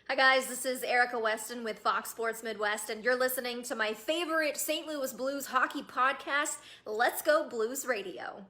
Hi guys, this is Erica Weston with Fox Sports Midwest, and you're listening to my favorite St. Louis Blues hockey podcast, Let's Go Blues Radio.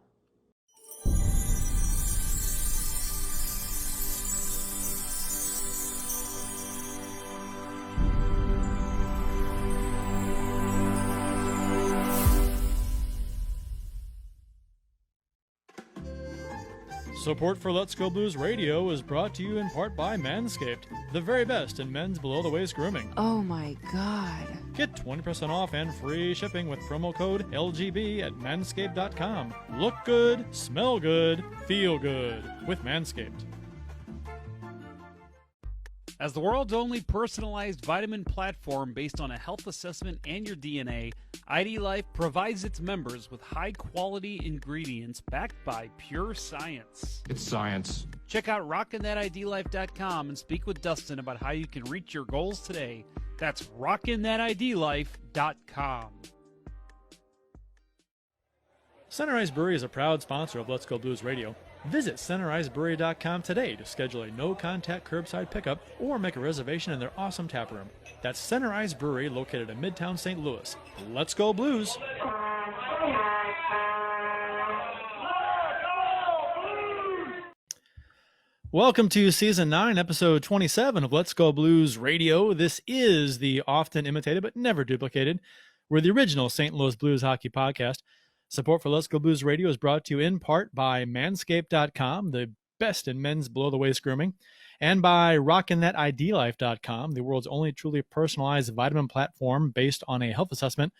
Support for Let's Go Blues Radio is brought to you in part by Manscaped, the very best in men's below-the-waist grooming. Oh my God. Get 20% off and free shipping with promo code LGB at manscaped.com. Look good, smell good, feel good with Manscaped. As the world's only personalized vitamin platform based on a health assessment and your DNA, ID Life provides its members with high-quality ingredients backed by pure science. It's science. Check out rockinthatidlife.com and speak with Dustin about how you can reach your goals today. That's rockinthatidlife.com. Center Ice Brewery is a proud sponsor of Let's Go Blues Radio. Visit centericebrewery.com today to schedule a no-contact curbside pickup or make a reservation in their awesome tap room. That's Center Ice Brewery, located in Midtown St. Louis. Let's go Blues! Welcome to Season 9, Episode 27 of Let's Go Blues Radio. This is the often imitated but never duplicated. We're the original St. Louis Blues hockey podcast. Support for Let's Go Blues Radio is brought to you in part by Manscaped.com, the best in men's below-the-waist grooming, and by RockinThatIDLife.com, the world's only truly personalized vitamin platform based on a health assessment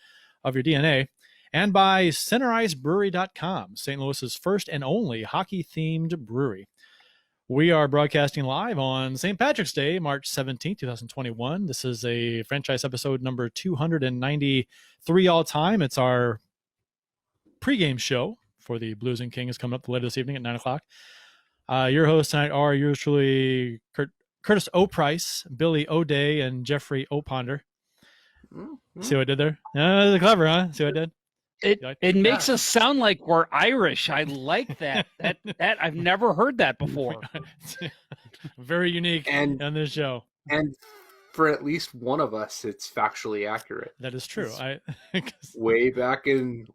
of your DNA, and by CenterIceBrewery.com, St. Louis's first and only hockey-themed brewery. We are broadcasting live on St. Patrick's Day, March 17, 2021. This is a franchise episode number 293 all-time. It's our pregame show for the Blues and Kings coming up later this evening at 9 o'clock. Your hosts tonight are yours truly, Curtis O'Price, Billy O'Day, and Jeffrey O'Ponder. Mm-hmm. See what I did there? That's clever, huh? See what I did? It makes us sound like we're Irish. I like that. That I've never heard that before. Very unique on this show. And for at least one of us, it's factually accurate. That is true. Way back in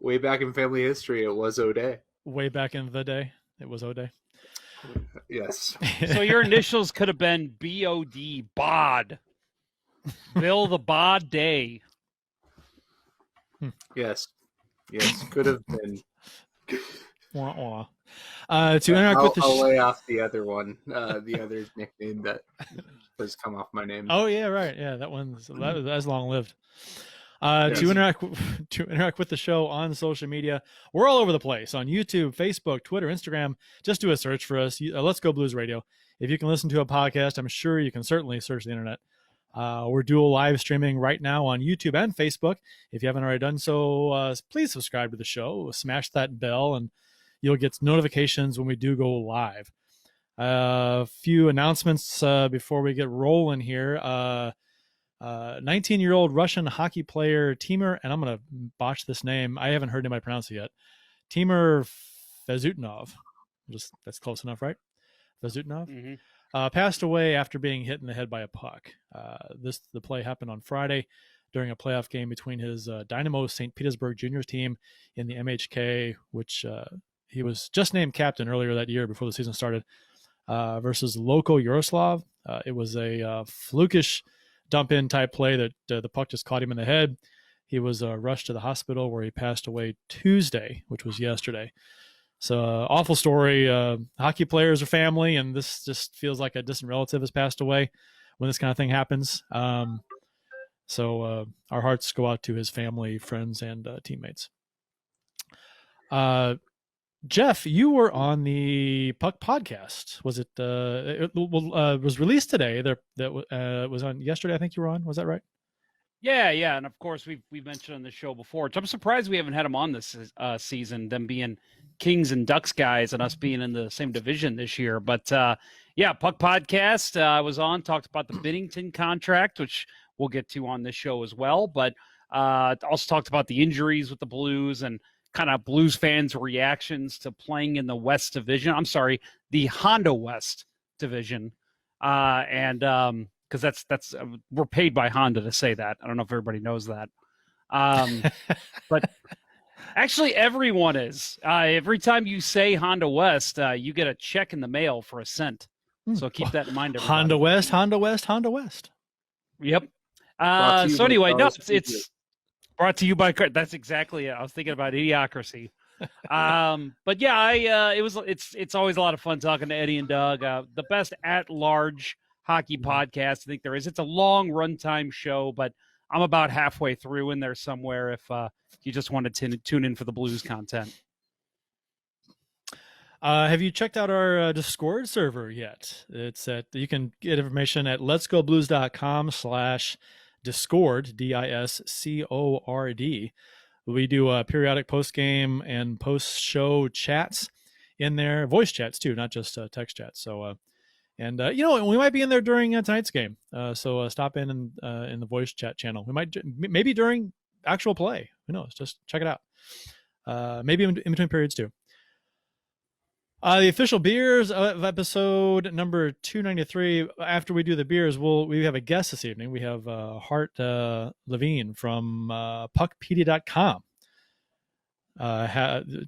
family history, it was O'Day. Way back in the day, it was O'Day. Yes. So your initials could have been BOD, Bod. Bill the Bod Day. Yes, could have been. To interact with the I'll lay off the other one, the other nickname that has come off my name. Oh yeah, right. Yeah, that's long lived. Yes. To interact with the show on social media, we're all over the place on YouTube, Facebook, Twitter, Instagram. Just do a search for us. Let's Go Blues Radio. If you can listen to a podcast, I'm sure you can certainly search the internet. We're dual live streaming right now on YouTube and Facebook. If you haven't already done so, please subscribe to the show. Smash that bell, and you'll get notifications when we do go live. A few announcements before we get rolling here. 19-year-old Russian hockey player Timur, and I'm going to botch this name. I haven't heard anybody pronounce it yet. Timur Fezutinov. That's close enough, right? Fezutinov? Mm-hmm. Passed away after being hit in the head by a puck. The play happened on Friday during a playoff game between his Dynamo St. Petersburg Juniors team in the MHK, which he was just named captain earlier that year before the season started, versus Loko Yaroslav. It was a flukish dump-in type play that the puck just caught him in the head. He was rushed to the hospital where he passed away Tuesday, which was yesterday. So awful story. Hockey players are family, and this just feels like a distant relative has passed away when this kind of thing happens. So our hearts go out to his family, friends, and teammates. Jeff, you were on the Puck podcast. Was it? It was released today. That was on yesterday. I think you were on. Was that right? Yeah, and of course we've mentioned on the show before. I'm surprised we haven't had him on this season. Them being Kings and Ducks guys, and us being in the same division this year. But yeah, Puck podcast. I was on, talked about the Binnington contract, which we'll get to on this show as well. But also talked about the injuries with the Blues and kind of Blues fans' reactions to playing in the West Division. I'm sorry, the Honda West Division. And because that's we're paid by Honda to say that. I don't know if everybody knows that. But actually, everyone is. Every time you say Honda West, you get a check in the mail for $0.01. So keep that in mind. Everybody. Honda West, Honda West, Honda West. Yep. So anyway, no, it's brought to you by Curt. That's exactly it. I was thinking about Idiocracy. But yeah, it's always a lot of fun talking to Eddie and Doug. The best at-large hockey podcast I think there is. It's a long runtime show, but I'm about halfway through in there somewhere if you just want to tune in for the Blues content. Have you checked out our Discord server yet? You can get information at letsgoblues.com/Discord, DISCORD. We do periodic post-game and post-show chats in there, voice chats too, not just text chats. So, we might be in there during tonight's game. So stop in the voice chat channel. We might maybe during actual play. Who knows? Just check it out. Maybe in between periods too. The official beers of episode number 293. After we do the beers, we have a guest this evening. We have Hart Devine from puckpedia.com.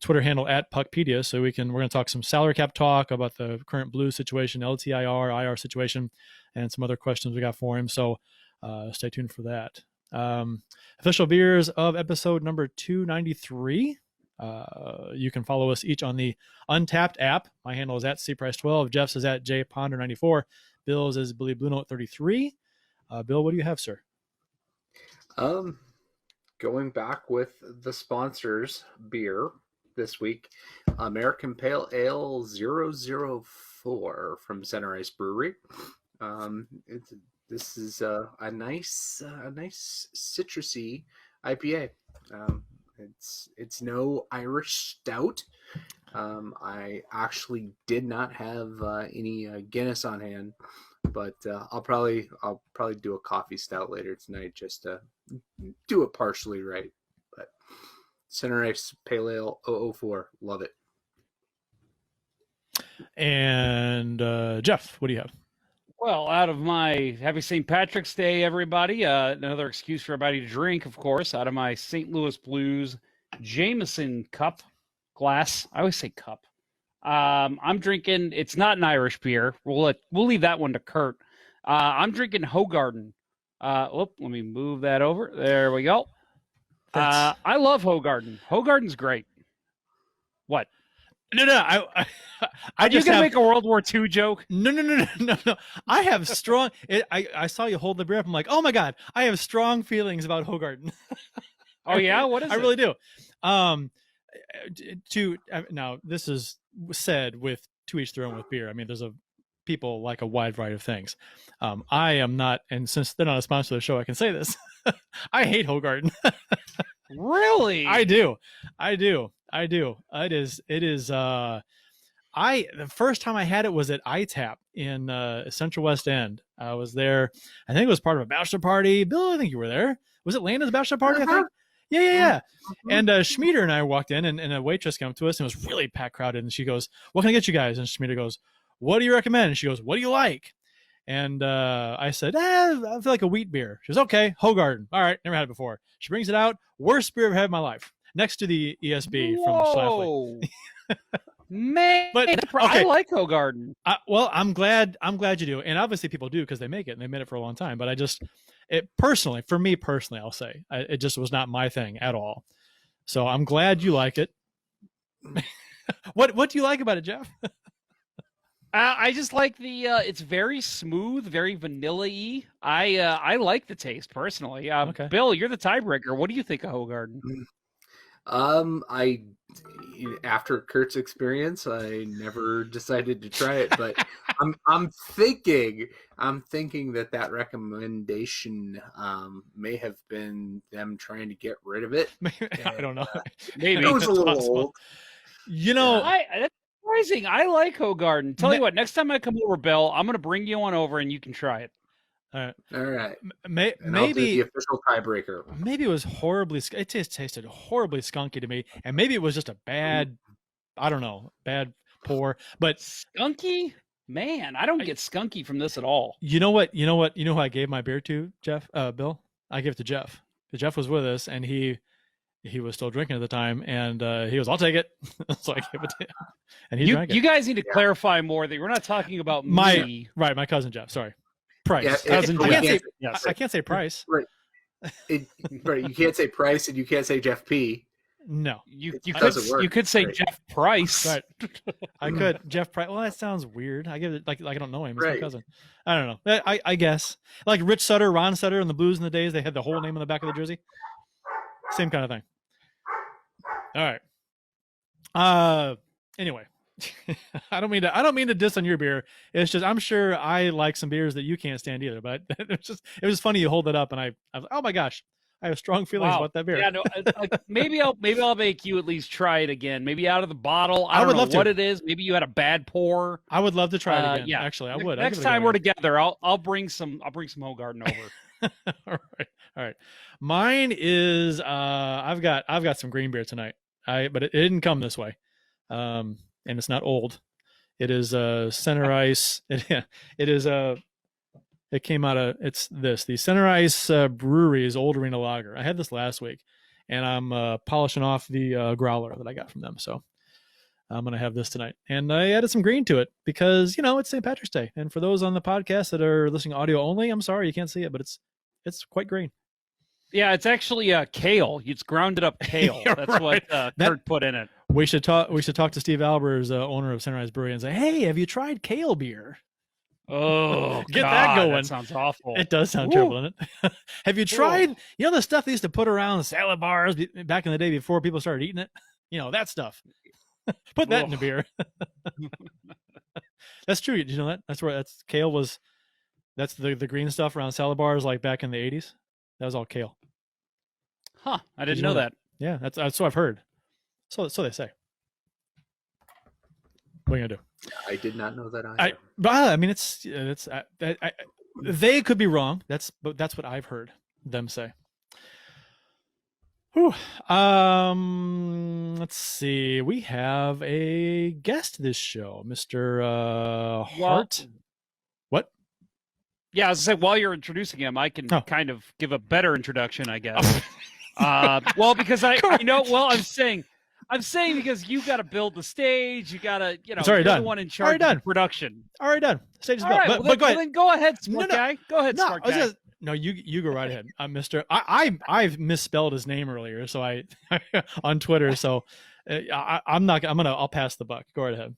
Twitter handle at puckpedia. So we're going to talk some salary cap talk about the current Blues situation, LTIR IR situation, and some other questions we got for him. So stay tuned for that. Official beers of episode number 293. You can follow us each on the Untapped app. My handle is at cprice12. Jeff's is at jponder94. Bill's is Billy Blue Note 33. Bill, what do you have, sir? Going back with the sponsors beer this week, American Pale Ale 004 from Center Ice Brewery. This is a nice citrusy IPA. It's no Irish stout. I actually did not have any Guinness on hand, but I'll probably do a coffee stout later tonight just to do it partially right. But Center Ice Pale Ale 004, love it. And Jeff, what do you have? Well, out of my happy St. Patrick's Day, everybody, another excuse for everybody to drink, of course, out of my St. Louis Blues Jameson cup glass. I always say cup. I'm drinking, it's not an Irish beer. We'll leave that one to Curt. I'm drinking Hoegaarden. Let me move that over. There we go. I love Hoegaarden. Hoegaarden's great. What? No. Are you gonna make a World War II joke? No. I have strong. I saw you hold the beer up. I'm like, oh my god, I have strong feelings about Hoegaarden. Oh yeah, what is it? I really do. Now this is said with to each their own with beer. I mean, there's people like a wide variety of things. I am not, and since they're not a sponsor of the show, I can say this. I hate Hoegaarden. Really? I do. It is the first time I had it was at ITAP in Central West End. I was there. I think it was part of a bachelor party. Bill, I think you were there. Was it Landon's bachelor party? Uh-huh. I think. Yeah. And Schmieder and I walked in, and a waitress came up to us, and it was really packed crowded. And she goes, "What can I get you guys?" And Schmieder goes, "What do you recommend?" And she goes, "What do you like?" And I said, I feel like a wheat beer. She goes, "Okay, Hoegaarden. All right, never had it before." She brings it out. Worst beer I've had in my life. Next to the ESB from Schlafly. Man, but okay. I like Hoegaarden. Well, I'm glad you do, and obviously people do because they make it and they made it for a long time. But for me personally, I'll say it just was not my thing at all. So I'm glad you like it. What do you like about it, Jeff? I just like it's very smooth, very vanilla-y. I like the taste personally. Okay. Bill, you're the tiebreaker. What do you think of Hoegaarden? After Curt's experience, I never decided to try it, but I'm thinking that recommendation may have been them trying to get rid of it. I don't know. Maybe it was a little old. That's surprising. I like Hoegaarden. Tell you what, next time I come over, Bill, I'm going to bring you on over and you can try it. All right. Maybe the official tiebreaker. Maybe it was horribly. It just tasted horribly skunky to me, and maybe it was just a bad. I don't know, bad pour, but skunky. Man, I don't get skunky from this at all. You know what? You know who I gave my beer to, Jeff? Bill? I gave it to Jeff. Jeff was with us, and he was still drinking at the time, and he goes, "I'll take it." So I gave it to him, and he drank it. You guys need to clarify more that we're not talking about me. Right, my cousin Jeff. Sorry, Price. Yeah, Cousin Jeff. I can't say Price. Right. Right. You can't say Price, and you can't say Jeff P. No, you could say right. Jeff Price. Right. I could Jeff Price. Well, that sounds weird. I give it like I don't know him. It's my cousin. I don't know. I guess like Rich Sutter, Ron Sutter, and the Blues in the days. They had the whole name on the back of the jersey. Same kind of thing. All right. Anyway, I don't mean to diss on your beer. It's just I'm sure I like some beers that you can't stand either. But it was funny you hold it up, and I was oh my gosh. I have strong feelings about that beer. Yeah, no, maybe I'll make you at least try it again. Maybe out of the bottle. I would love what it is. Maybe you had a bad pour. I would love to try it again. Yeah, actually, I would. Next time we're together, I'll bring some Hoegaarden over. All right. Mine is I've got some green beer tonight. But it didn't come this way, and it's not old. It is Center Ice. It is It came out of the Center Ice Brewery's Old Arena Lager. I had this last week, and I'm polishing off the growler that I got from them. So I'm gonna have this tonight, and I added some green to it because it's St. Patrick's Day, and for those on the podcast that are listening audio only, I'm sorry you can't see it, but it's quite green. Yeah, it's actually kale. It's grounded up kale. That's right. What Curt put in it. We should talk to Steve Albers, owner of Center Ice Brewery, and say, hey, have you tried kale beer? Oh, get that going. That sounds awful. It does sound terrible, doesn't it? Have you tried, the stuff they used to put around salad bars back in the day before people started eating it? That stuff. Put that in the beer. That's true. Did you know that? That's kale was, that's the green stuff around salad bars like back in the 80s. That was all kale. Huh. I didn't know that. Yeah, that's what I've heard. So they say. What are you gonna do? I did not know that either. I mean, they could be wrong. But that's what I've heard them say. Whew. Let's see. We have a guest this show, Mr. Hart. What? Yeah, I was gonna say while you're introducing him, I can kind of give a better introduction, I guess. Well, because I'm saying because you got to build the stage, you got to, it's already you're done. the one in charge of production. Already done. Stage is built. Right, but go ahead. Then go ahead, smart guy. Go ahead, smart guy. No, you go right ahead. Mr. I've misspelled his name earlier, so I on Twitter. So I'll pass the buck. Go right ahead.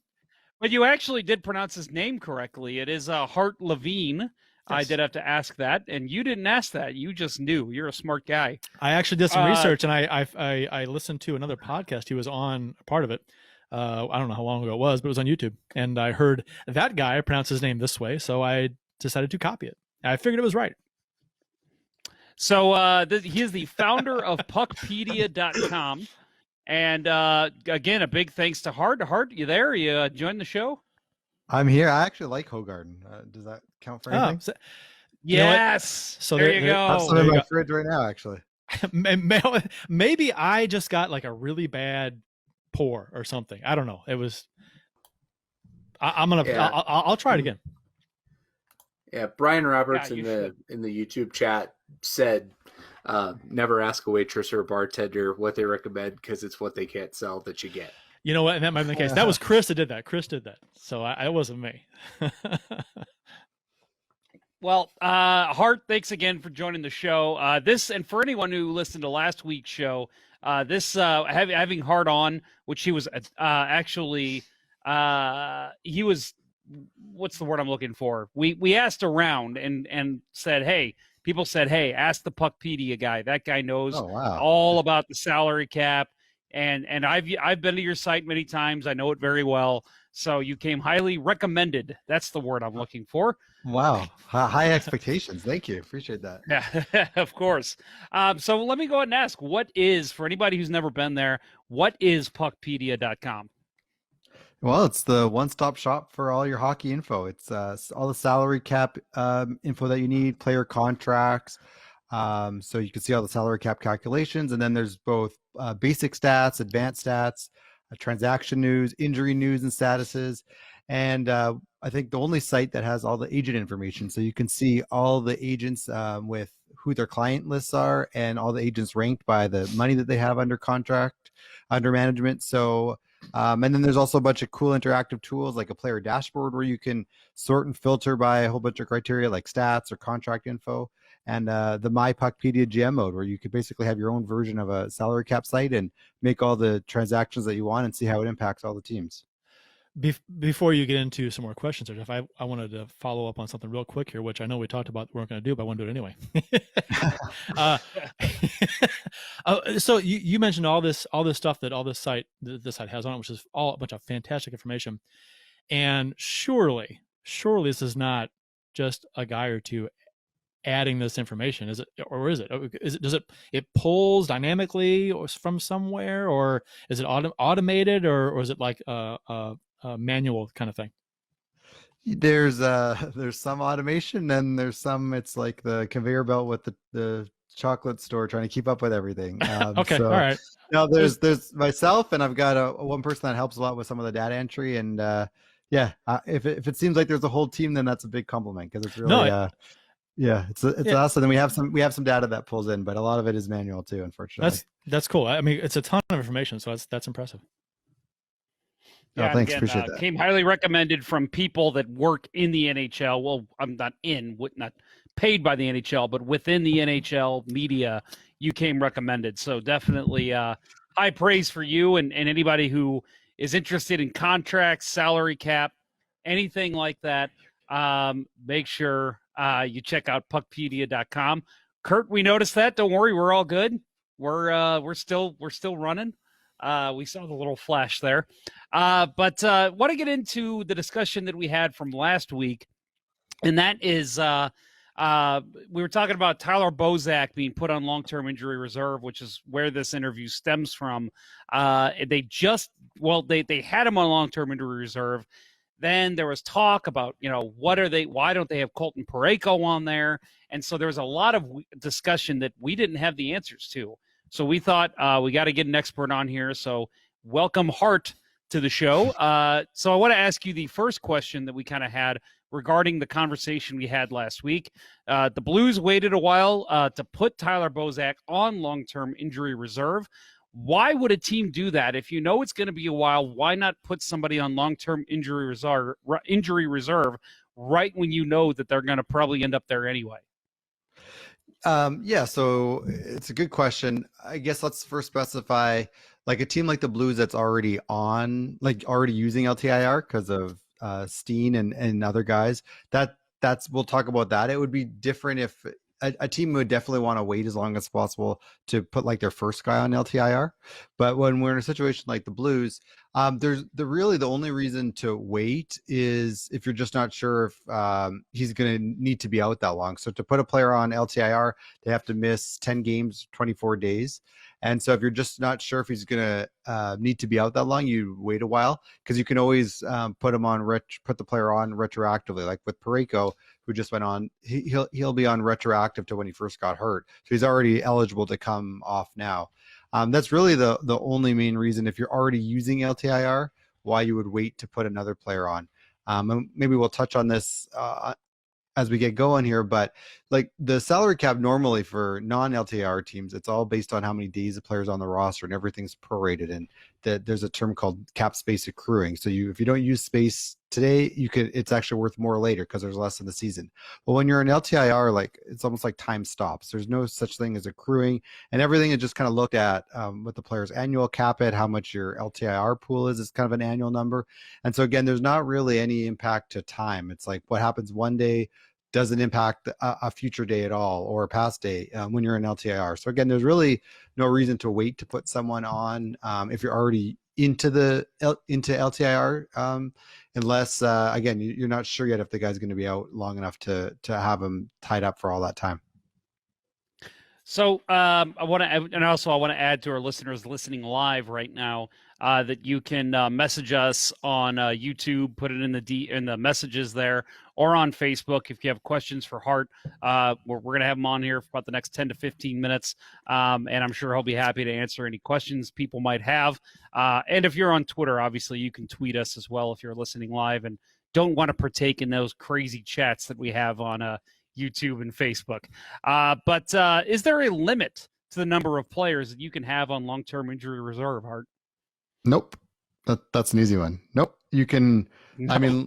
But you actually did pronounce his name correctly. It is Hart Levine. Yes. I did have to ask that, and you didn't ask that. You just knew. You're a smart guy. I actually did some research, and I listened to another podcast. He was on part of it. I don't know how long ago it was, but it was on YouTube, and I heard that guy pronounce his name this way, so I decided to copy it. I figured it was right. So he is the founder of Puckpedia.com, and again, a big thanks to Hart. Hart, you there? You joined the show? I'm here. I actually like Hoegaarden. Does that count for anything? Yes. So there you go. I have some in my fridge right now, actually. Maybe I just got like a really bad pour or something. I don't know. It was. I'll try it again. Yeah, Brian Roberts in the YouTube chat said, "Never ask a waitress or a bartender what they recommend because it's what they can't sell that you get." You know what? And that might be the case. That was Chris that did that. So it wasn't me. Well, Hart, thanks again for joining the show. And for anyone who listened to last week's show, having Hart on, which he was actually, he was, what's the word I'm looking for? We asked around and said, hey, people said, hey, ask the Puckpedia guy. That guy knows all about the salary cap. And I've been to your site many times. I know it very well. So you came highly recommended. That's the word I'm looking for. Wow. High expectations. Thank you. Appreciate that. Yeah, of course. So let me go ahead and ask, for anybody who's never been there, what is Puckpedia.com? Well, it's the one-stop shop for all your hockey info. It's all the salary cap info that you need, player contracts. So you can see all the salary cap calculations, and then there's both basic stats, advanced stats, transaction news, injury news and statuses. and I think the only site that has all the agent information. So you can see all the agents with who their client lists are, and all the agents ranked by the money that they have under contract, under management. So and then there's also a bunch of cool interactive tools like a player dashboard where you can sort and filter by a whole bunch of criteria like stats or contract info, and the My Puckpedia GM mode where you could basically have your own version of a salary cap site and make all the transactions that you want and see how it impacts all the teams. Before you get into some more questions, Jeff, I wanted to follow up on something real quick here, which I know we talked about we weren't going to do, but I want to do it anyway. So you mentioned all this stuff that this site has on it, which is all a bunch of fantastic information. And surely this is not just a guy or two adding this information, is it? Or is it? Does it pulls dynamically or from somewhere, or is it automated, or is it like a manual kind of thing? There's some automation, and there's some, it's like the conveyor belt with the chocolate store trying to keep up with everything. Okay, all right. Now there's myself, and I've got a one person that helps a lot with some of the data entry, and if it seems like there's a whole team, then that's a big compliment, because it's really it's awesome. And we have some data that pulls in, but a lot of it is manual too, unfortunately. That's cool. I mean, it's a ton of information, so that's impressive. Yeah, thanks. again, Appreciate that. Came highly recommended from people that work in the NHL. Well, I'm not paid by the NHL, but within the NHL media, you came recommended. So definitely high praise for you and anybody who is interested in contracts, salary cap, anything like that. Make sure you check out puckpedia.com. Curt, we noticed that. Don't worry, we're all good. We're still running. We saw the little flash there. But want to get into the discussion that we had from last week, and that is we were talking about Tyler Bozak being put on long-term injury reserve, which is where this interview stems from. They had him on long-term injury reserve. Then there was talk about, why don't they have Colton Parayko on there? And so there was a lot of discussion that we didn't have the answers to. So we thought we got to get an expert on here. So welcome Hart to the show. So I want to ask you the first question that we kind of had regarding the conversation we had last week. The Blues waited a while to put Tyler Bozak on long-term injury reserve. Why would a team do that? If you know it's going to be a while, why not put somebody on long-term injury reserve right when you know that they're going to probably end up there anyway? So it's a good question. I guess let's first specify, like a team like the Blues that's already using LTIR because of Steen and other guys. We'll talk about that. It would be different if a team would definitely want to wait as long as possible to put like their first guy on LTIR. But when we're in a situation like the Blues, there's the only reason to wait is if you're just not sure if he's going to need to be out that long. So to put a player on LTIR, they have to miss 10 games, 24 days. And so if you're just not sure if he's going to need to be out that long, you wait a while, because you can always put the player on retroactively. Like with Parayko, who just went on, he'll be on retroactive to when he first got hurt. So he's already eligible to come off now. That's really the only main reason, if you're already using LTIR, why you would wait to put another player on. And maybe we'll touch on this as we get going here, but like the salary cap normally for non-LTIR teams, it's all based on how many days the player's on the roster, and everything's prorated. And there's a term called cap space accruing. So if you don't use space today, it's actually worth more later because there's less in the season. But when you're an LTIR, like it's almost like time stops. There's no such thing as accruing, and everything is just kind of looked at what the player's annual cap at, how much your LTIR pool is. It's kind of an annual number. And so again, there's not really any impact to time. It's like what happens one day doesn't impact a future day at all, or a past day when you're in LTIR. So again, there's really no reason to wait to put someone on if you're already into LTIR, unless again you're not sure yet if the guy's going to be out long enough to have him tied up for all that time. So I want to add to our listeners listening live right now that you can message us on YouTube, put it in the messages there, or on Facebook. If you have questions for Hart, we're going to have him on here for about the next 10 to 15 minutes, and I'm sure he'll be happy to answer any questions people might have. And if you're on Twitter, obviously you can tweet us as well if you're listening live and don't want to partake in those crazy chats that we have on YouTube and Facebook. But is there a limit to the number of players that you can have on long-term injury reserve, Hart? Nope. That's an easy one. Nope. You can, No. I mean,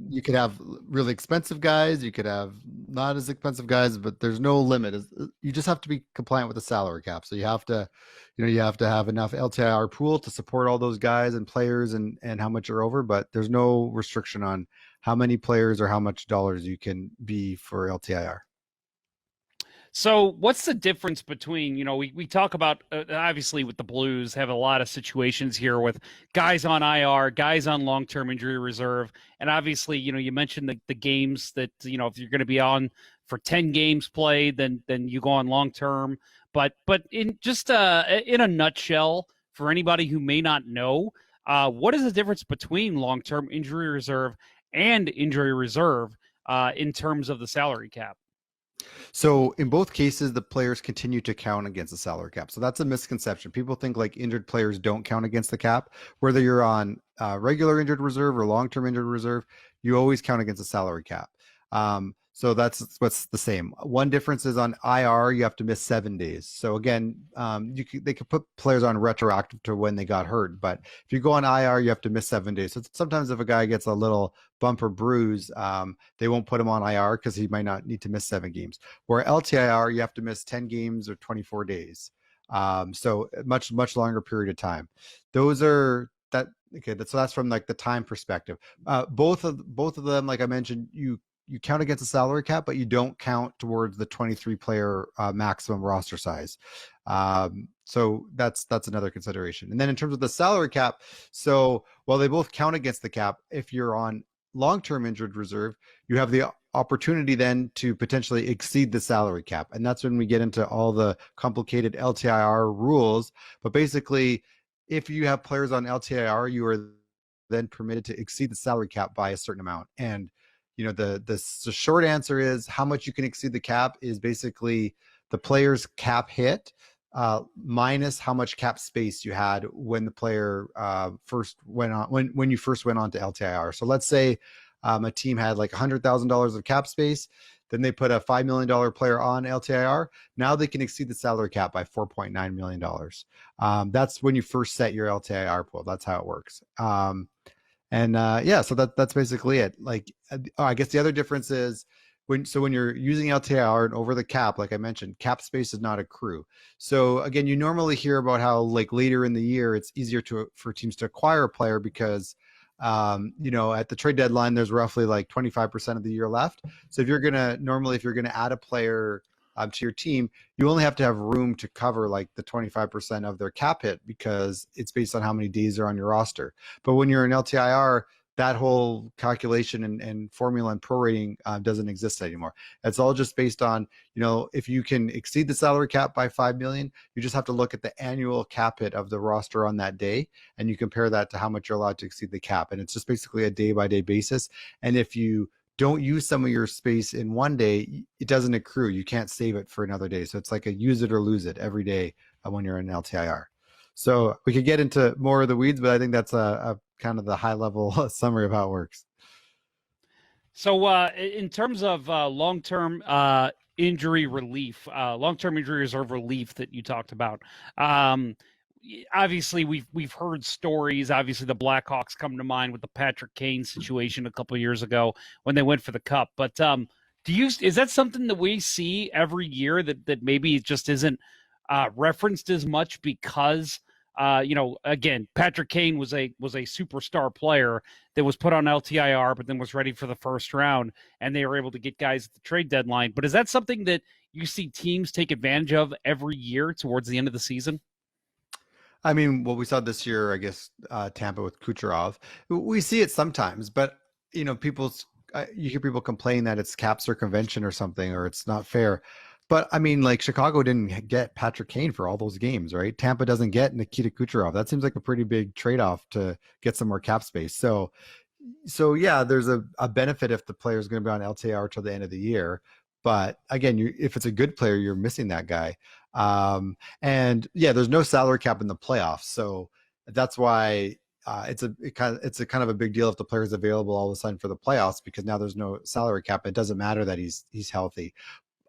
you could have really expensive guys. You could have not as expensive guys, but there's no limit. You just have to be compliant with the salary cap. So you have to, you have to have enough LTIR pool to support all those guys and players and how much are over, but there's no restriction on how many players or how much dollars you can be for LTIR. So what's the difference between, we talk about, obviously with the Blues, have a lot of situations here with guys on IR, guys on long-term injury reserve. And obviously, you mentioned the games that, if you're going to be on for 10 games played, then you go on long-term. But in just in a nutshell, for anybody who may not know, what is the difference between long-term injury reserve and injury reserve in terms of the salary cap? So in both cases, the players continue to count against the salary cap. So that's a misconception. People think like injured players don't count against the cap. Whether you're on regular injured reserve or long-term injured reserve, you always count against the salary cap. So that's what's the same. One difference is on IR, you have to miss 7 days. So again, they could put players on retroactive to when they got hurt. But if you go on IR, you have to miss 7 days. So sometimes if a guy gets a little bump or bruise, they won't put him on IR because he might not need to miss 7 games. Where LTIR, you have to miss 10 games or 24 days. So much longer period of time. Those are that. Okay, so that's from like the time perspective. Both of them, like I mentioned, you count against the salary cap, but you don't count towards the 23 player maximum roster size. So that's another consideration. And then in terms of the salary cap, so while they both count against the cap, if you're on long-term injured reserve, you have the opportunity then to potentially exceed the salary cap. And that's when we get into all the complicated LTIR rules. But basically, if you have players on LTIR, you are then permitted to exceed the salary cap by a certain amount. And the short answer is how much you can exceed the cap is basically the player's cap hit minus how much cap space you had when the player first went on, when you first went on to LTIR. So let's say a team had like $100,000 of cap space, then they put a $5 million player on LTIR. Now they can exceed the salary cap by $4.9 million. That's when you first set your LTIR pool. That's how it works. So that's basically it. Like, I guess the other difference is when you're using LTIR and over the cap, like I mentioned, cap space does not accrue. So again, you normally hear about how like later in the year, it's easier for teams to acquire a player because, at the trade deadline, there's roughly like 25% of the year left. So if you're going to add a player to your team, you only have to have room to cover like the 25% of their cap hit because it's based on how many days are on your roster. But when you're in LTIR, that whole calculation and formula and prorating doesn't exist anymore. It's all just based on, if you can exceed the salary cap by 5 million, you just have to look at the annual cap hit of the roster on that day, and you compare that to how much you're allowed to exceed the cap. And it's just basically a day-by-day basis. And if you don't use some of your space in one day, it doesn't accrue. You can't save it for another day. So it's like a use it or lose it every day when you're in LTIR. So we could get into more of the weeds, but I think that's a kind of the high level summary of how it works. So in terms of long-term injury relief, long-term injury reserve relief that you talked about, obviously we've heard stories. Obviously the Blackhawks come to mind with the Patrick Kane situation a couple of years ago when they went for the cup. But is that something that we see every year that maybe it just isn't referenced as much because again, Patrick Kane was a superstar player that was put on LTIR, but then was ready for the first round, and they were able to get guys at the trade deadline. But is that something that you see teams take advantage of every year towards the end of the season? I mean, what we saw this year, I guess, Tampa with Kucherov, we see it sometimes, but you hear people complain that it's cap circumvention or something, or it's not fair. But I mean, like Chicago didn't get Patrick Kane for all those games, right? Tampa doesn't get Nikita Kucherov. That seems like a pretty big trade-off to get some more cap space. So So yeah, there's a benefit if the player is going to be on LTIR till the end of the year. But again, if it's a good player, you're missing that guy. And yeah, there's no salary cap in the playoffs, so that's why it's a kind of a big deal if the player is available all of a sudden for the playoffs, because now there's no salary cap. It doesn't matter that he's healthy.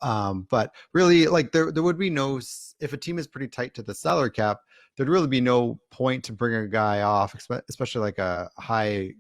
But really, like there would be no, if a team is pretty tight to the salary cap, there'd really be no point to bring a guy off, especially like a high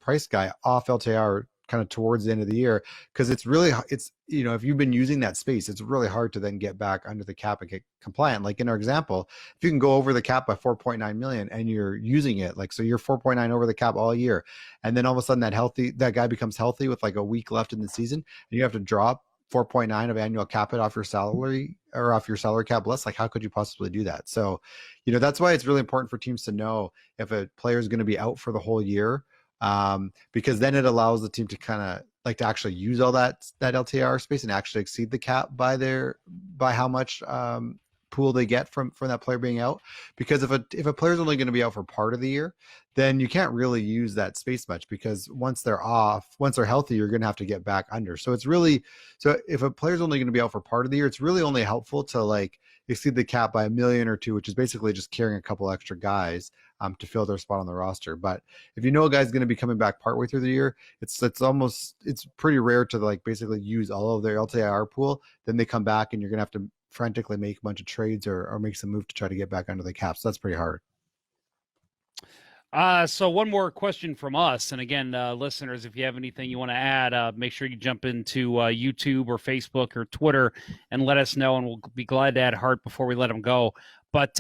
price guy off LTR kind of towards the end of the year, because it's if you've been using that space, it's really hard to then get back under the cap and get compliant. Like in our example, if you can go over the cap by 4.9 million and you're using it, like, so you're 4.9 over the cap all year, and then all of a sudden that guy becomes healthy with like a week left in the season, and you have to drop 4.9 of annual cap it off your salary or off your salary cap list. Like, how could you possibly do that? So, that's why it's really important for teams to know if a player is going to be out for the whole year, because then it allows the team to kind of like to actually use all that LTR space and actually exceed the cap by how much pool they get from that player being out. Because if a player is only going to be out for part of the year, then you can't really use that space much, because once they're healthy, you're going to have to get back under. So if a player's only going to be out for part of the year, it's really only helpful to like exceed the cap by $1 million or $2 million, which is basically just carrying a couple extra guys to fill their spot on the roster. But if a guy's going to be coming back partway through the year, it's pretty rare to like basically use all of their LTIR pool. Then they come back and you're going to have to frantically make a bunch of trades or make some move to try to get back under the cap. So that's pretty hard. So one more question from us. And again, listeners, if you have anything you want to add, make sure you jump into YouTube or Facebook or Twitter and let us know, and we'll be glad to add Hart before we let him go. But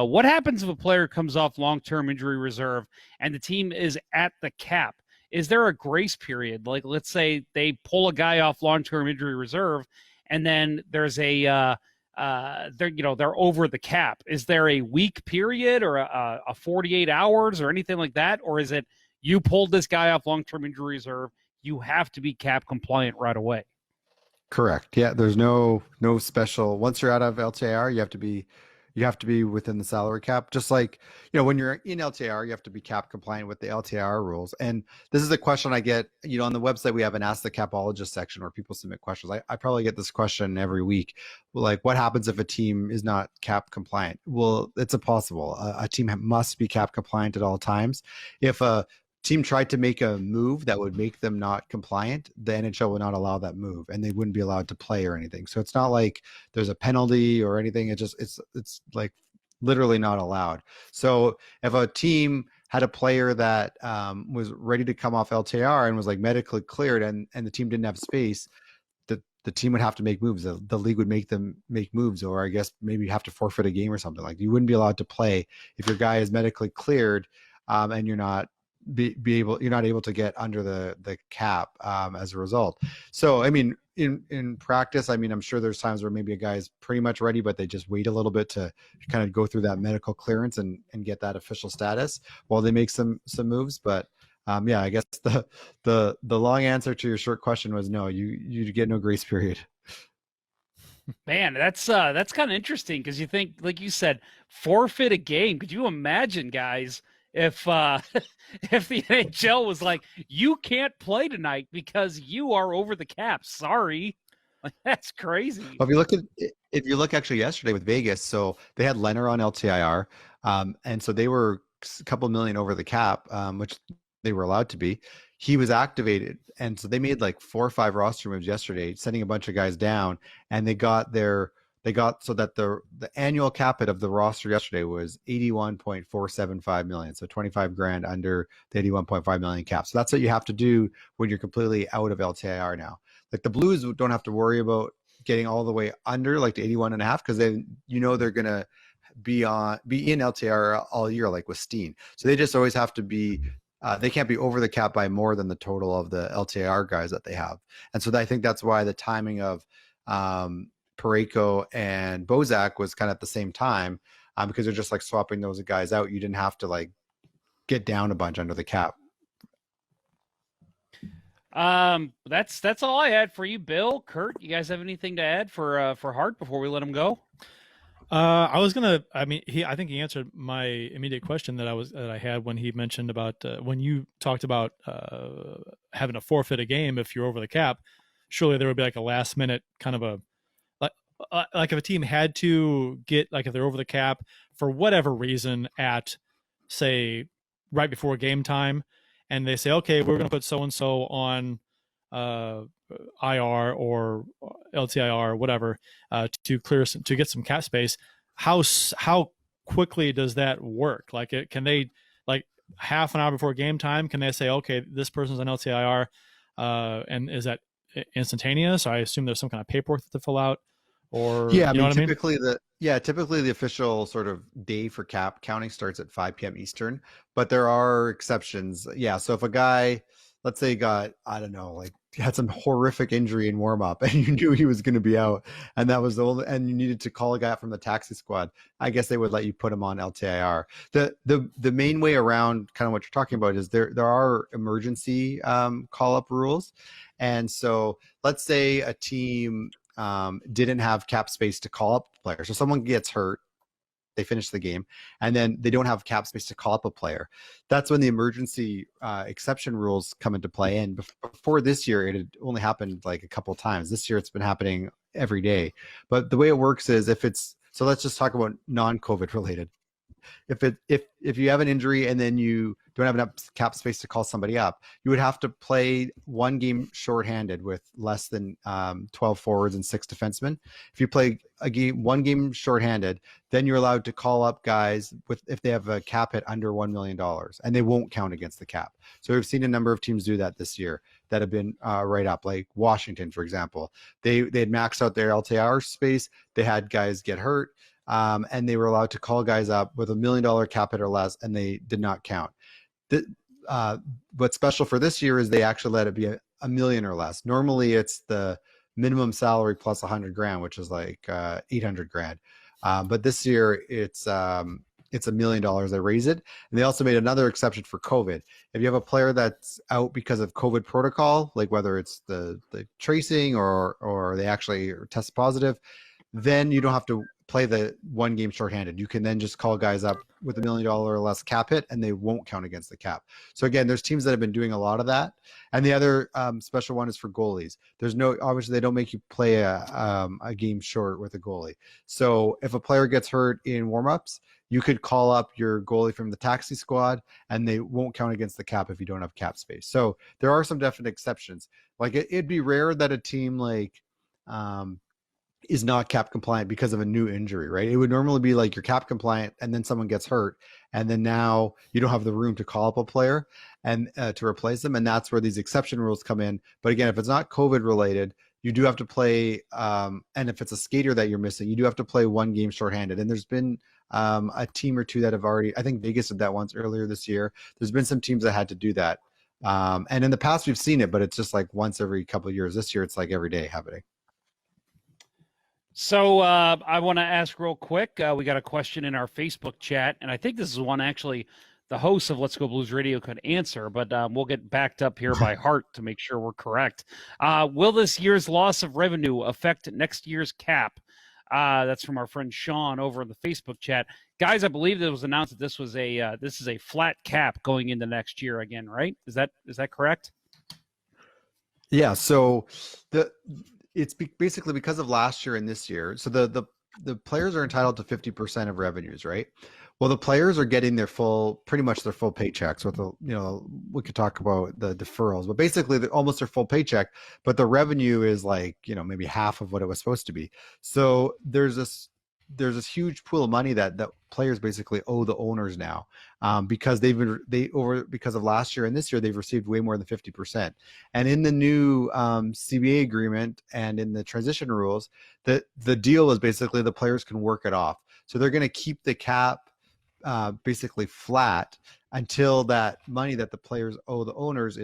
what happens if a player comes off long-term injury reserve and the team is at the cap? Is there a grace period? Like, let's say they pull a guy off long-term injury reserve, and then there's they're over the cap. Is there a week period or a 48 hours or anything like that? Or is it, you pulled this guy off long-term injury reserve, you have to be cap compliant right away? Correct. Yeah. There's no special, once you're out of LTIR, you have to be within the salary cap. Just like, when you're in LTIR, you have to be cap compliant with the LTIR rules. And this is a question I get, on the website, we have an Ask the Capologist section where people submit questions. I probably get this question every week. Like, what happens if a team is not cap compliant? Well, it's impossible. A team must be cap compliant at all times. If a team tried to make a move that would make them not compliant, the NHL would not allow that move, and they wouldn't be allowed to play or anything. So it's not like there's a penalty or anything. It's like literally not allowed. So if a team had a player that was ready to come off LTIR and was like medically cleared, and the team didn't have space, the team would have to make moves. The league would make them make moves, or I guess maybe have to forfeit a game or something. Like, you wouldn't be allowed to play if your guy is medically cleared and you're not able to get under the cap as a result. So I mean, in practice, I mean, I'm sure there's times where maybe a guy is pretty much ready, but they just wait a little bit to kind of go through that medical clearance and get that official status while they make some moves. But yeah, I guess the long answer to your short question was no. You get no grace period. Man, that's kind of interesting, because you think, like you said, forfeit a game. Could you imagine, guys, if if the NHL was like, you can't play tonight because you are over the cap? Sorry. Like, that's crazy. Well, if you look actually yesterday with Vegas, so they had Leonard on LTIR, and so they were a couple million over the cap, which they were allowed to be. He was activated, and so they made like 4 or 5 roster moves yesterday, sending a bunch of guys down, and they got so that the annual cap hit of the roster yesterday was 81.475 million. So 25 grand under the 81.5 million cap. So that's what you have to do when you're completely out of LTIR now. Like, the Blues don't have to worry about getting all the way under like the 81 and a half, because they're going to be in LTIR all year, like with Steen. So they just always have to be, they can't be over the cap by more than the total of the LTIR guys that they have. And so I think that's why the timing of Parayko and Bozak was kind of at the same time, because they're just like swapping those guys out. You didn't have to like get down a bunch under the cap. That's all I had for you, Bill. Curt, you guys have anything to add for Hart before we let him go? I was gonna. I mean, I think he answered my immediate question that I had when he mentioned about when you talked about having to forfeit a game if you're over the cap. Surely there would be like a last minute kind of a like if a team had to get, like, if they're over the cap for whatever reason at, say, right before game time, and they say, okay, we're going to put so and so on IR or LTIR or whatever to get some cap space. How quickly does that work? Like, can they, like, half an hour before game time, can they say, okay, this person's on LTIR, and is that instantaneous? I assume there's some kind of paperwork that to fill out, or Yeah, I you know mean, what I mean? typically the official sort of day for cap counting starts at 5 p.m. Eastern, but there are exceptions. Yeah, so if a guy, let's say, got, I don't know, like, had some horrific injury in warm up and you knew he was going to be out, and that was the only, and you needed to call a guy from the taxi squad, I guess they would let you put him on LTIR. The main way around kind of what you're talking about is there are emergency call up rules, and so let's say a team didn't have cap space to call up a player. So someone gets hurt, they finish the game, and then they don't have cap space to call up a player. That's when the emergency exception rules come into play. And before this year, it had only happened like a couple of times. This year, it's been happening every day. But the way it works is so let's just talk about non-COVID related. If you have an injury and then you don't have enough cap space to call somebody up, you would have to play one game shorthanded with less than 12 forwards and 6 defensemen. If you play one game shorthanded, then you're allowed to call up guys if they have a cap hit under $1 million, and they won't count against the cap. So we've seen a number of teams do that this year that have been right up, like Washington, for example. They had maxed out their LTIR space. They had guys get hurt. And they were allowed to call guys up with $1 million cap hit or less, and they did not count. What's special for this year is they actually let it be a million or less. Normally, it's the minimum salary plus 100 grand, which is like 800 grand. But this year, it's $1 million. They raise it, and they also made another exception for COVID. If you have a player that's out because of COVID protocol, like whether it's the tracing or they actually test positive, then you don't have to play the one game shorthanded. You can then just call guys up with $1 million or less cap hit, and they won't count against the cap. So again, there's teams that have been doing a lot of that. And the other special one is for goalies. Obviously they don't make you play a game short with a goalie. So if a player gets hurt in warmups, you could call up your goalie from the taxi squad, and they won't count against the cap if you don't have cap space. So there are some definite exceptions. Like it'd be rare that a team like is not cap compliant because of a new injury, right? It would normally be like you're cap compliant and then someone gets hurt, and then now you don't have the room to call up a player and to replace them. And that's where these exception rules come in. But again, if it's not COVID related, you do have to play. And if it's a skater that you're missing, you do have to play one game shorthanded. And there's been a team or two that have already, I think Vegas did that once earlier this year. There's been some teams that had to do that. And in the past we've seen it, but it's just like once every couple of years. This year, it's like every day happening. So I want to ask real quick. We got a question in our Facebook chat, and I think this is one actually the host of Let's Go Blues Radio could answer, but we'll get backed up here by Hart to make sure we're correct. Will this year's loss of revenue affect next year's cap? That's from our friend Sean over in the Facebook chat. Guys, I believe it was announced that this is a flat cap going into next year again, right? Is that correct? Yeah. So it's basically because of last year and this year. So the players are entitled to 50% of revenues, right? Well, the players are getting pretty much their full paychecks with we could talk about the deferrals, but basically almost their full paycheck, but the revenue is like, maybe half of what it was supposed to be. So there's this huge pool of money that players basically owe the owners now, because because of last year and this year, they've received way more than 50%. And in the new CBA agreement and in the transition rules, the deal is basically the players can work it off. So they're going to keep the cap basically flat until that money that the players owe the owners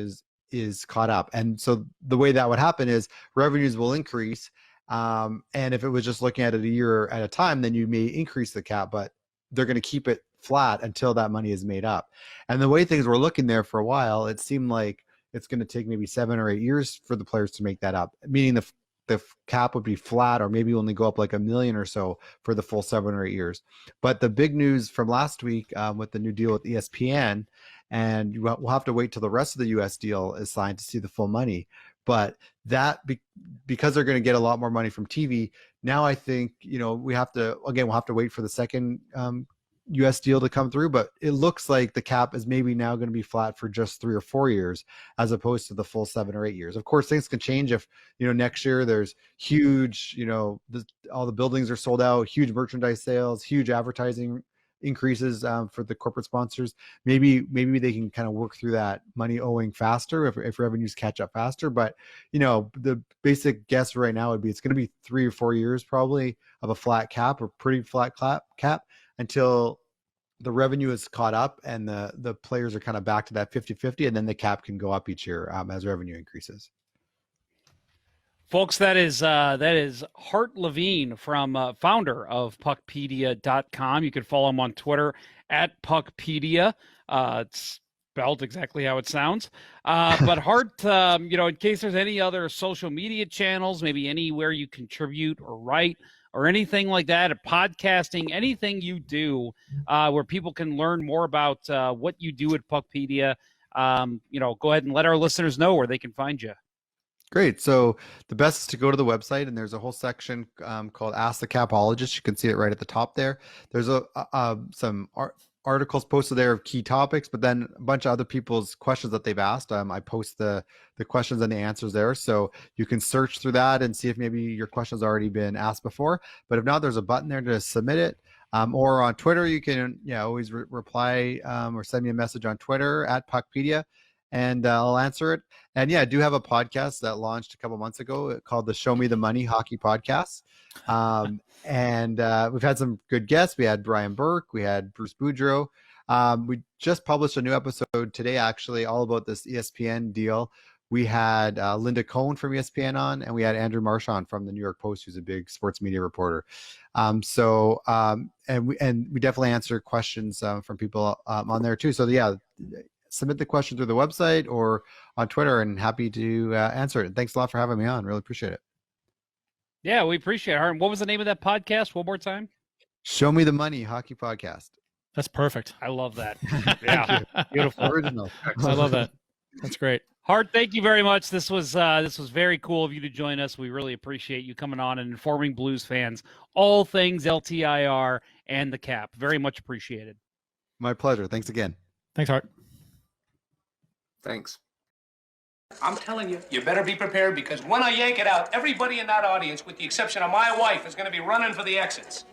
is caught up. And so the way that would happen is revenues will increase. And if it was just looking at it a year at a time, then you may increase the cap, but they're going to keep it flat until that money is made up. And the way things were looking there for a while, it seemed like it's going to take maybe 7 or 8 years for the players to make that up, meaning the cap would be flat or maybe only go up like $1 million or so for the full 7 or 8 years. But the big news from last week with the new deal with ESPN, and we'll have to wait till the rest of the US deal is signed to see the full money. But that because they're going to get a lot more money from TV, now I think, we'll have to wait for the second US deal to come through, but it looks like the cap is maybe now going to be flat for just 3 or 4 years as opposed to the full 7 or 8 years. Of course, things can change if, next year there's huge, all the buildings are sold out, huge merchandise sales, huge advertising increases for the corporate sponsors. Maybe they can kind of work through that money owing faster if revenues catch up faster. But, the basic guess right now would be it's going to be 3 or 4 years probably of a flat cap or pretty flat cap until the revenue is caught up and the players are kind of back to that 50-50, and then the cap can go up each year as revenue increases. Folks, that is Hart Levine from founder of Puckpedia.com. You can follow him on Twitter at Puckpedia. It's spelled exactly how it sounds. But Hart, in case there's any other social media channels, maybe anywhere you contribute or write or anything like that, or podcasting, anything you do where people can learn more about what you do at Puckpedia, go ahead and let our listeners know where they can find you. Great. So the best is to go to the website, and there's a whole section called Ask the Capologist. You can see it right at the top there. There's some articles posted there of key topics, but then a bunch of other people's questions that they've asked. I post the questions and the answers there. So you can search through that and see if maybe your question's already been asked before. But if not, there's a button there to submit it. Or on Twitter, you can always reply or send me a message on Twitter at Puckpedia, and I'll answer it. And I do have a podcast that launched a couple months ago called the Show Me the Money Hockey Podcast. And we've had some good guests. We had Brian Burke, we had Bruce Boudreau. We just published a new episode today, actually, all about this ESPN deal. We had Linda Cohn from ESPN on, and we had Andrew Marchand from the New York Post, who's a big sports media reporter. And we definitely answer questions from people on there too. So submit the question through the website or on Twitter, and happy to answer it. Thanks a lot for having me on. Really appreciate it. Yeah, we appreciate it, Hart. What was the name of that podcast one more time? Show Me the Money Hockey Podcast. That's perfect. I love that. Yeah, beautiful. Original. I love that. That's great. Hart, thank you very much. This was very cool of you to join us. We really appreciate you coming on and informing Blues fans all things LTIR and the cap. Very much appreciated. My pleasure. Thanks again. Thanks, Hart. Thanks. I'm telling you, you better be prepared, because when I yank it out, everybody in that audience, with the exception of my wife, is going to be running for the exits.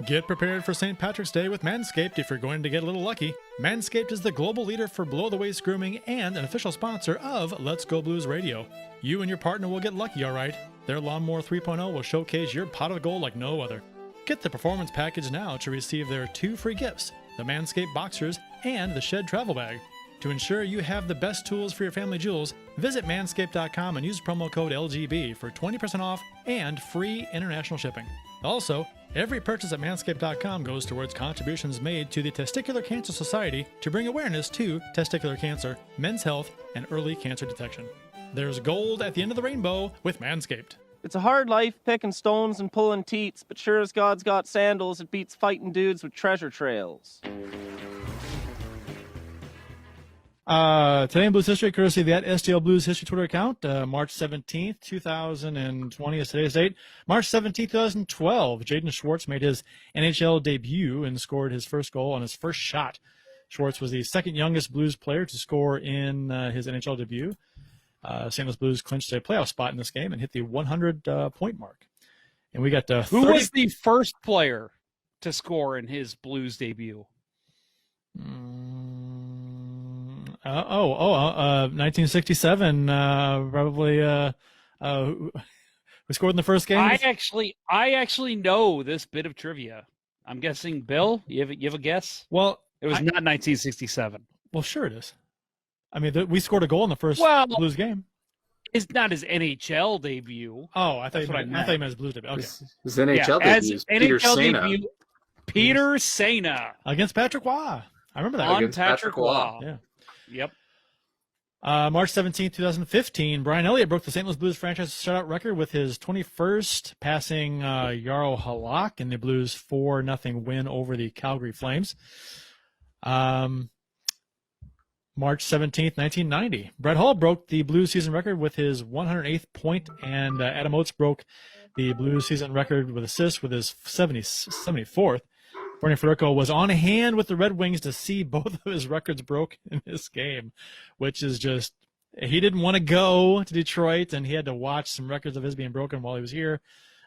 Get prepared for St. Patrick's Day with Manscaped if you're going to get a little lucky. Manscaped is the global leader for below-the-waist grooming and an official sponsor of Let's Go Blues Radio. You and your partner will get lucky, all right. Their Lawnmower 3.0 will showcase your pot of gold like no other. Get the Performance Package now to receive their 2 free gifts, the Manscaped Boxers and the Shed Travel Bag. To ensure you have the best tools for your family jewels, visit manscaped.com and use promo code LGB for 20% off and free international shipping. Also, every purchase at manscaped.com goes towards contributions made to the Testicular Cancer Society to bring awareness to testicular cancer, men's health, and early cancer detection. There's gold at the end of the rainbow with Manscaped. It's a hard life picking stones and pulling teats, but sure as God's got sandals, it beats fighting dudes with treasure trails. Today in Blues History, courtesy of the STL Blues History Twitter account, March 17th, 2020 is today's date. March 17th, 2012, Jaden Schwartz made his NHL debut and scored his first goal on his first shot. Schwartz was the second youngest Blues player to score in his NHL debut. St. Louis Blues clinched a playoff spot in this game and hit the 100-point mark. And we got Who was the first player to score in his Blues debut? 1967, probably. Who scored in the first game? I actually know this bit of trivia. I'm guessing Bill. You have a guess? Well, it was not 1967. Well, sure it is. I mean, we scored a goal in the first Blues game. It's not his NHL debut. Oh, I thought you meant his Blues debut. Okay. His NHL debut is Peter Sena. Debut, Peter Sena. Against Patrick Waugh. I remember that. On Patrick Waugh. Yeah. Yep. March 17th, 2015, Brian Elliott broke the St. Louis Blues franchise shutout record with his 21st, passing Jarro Halak in the Blues 4-0 win over the Calgary Flames. March 17th, 1990, Brett Hull broke the Blues season record with his 108th point, and Adam Oates broke the Blues season record with assists with his 74th. Bernie Federico was on hand with the Red Wings to see both of his records broke in this game, which is just, he didn't want to go to Detroit, and he had to watch some records of his being broken while he was here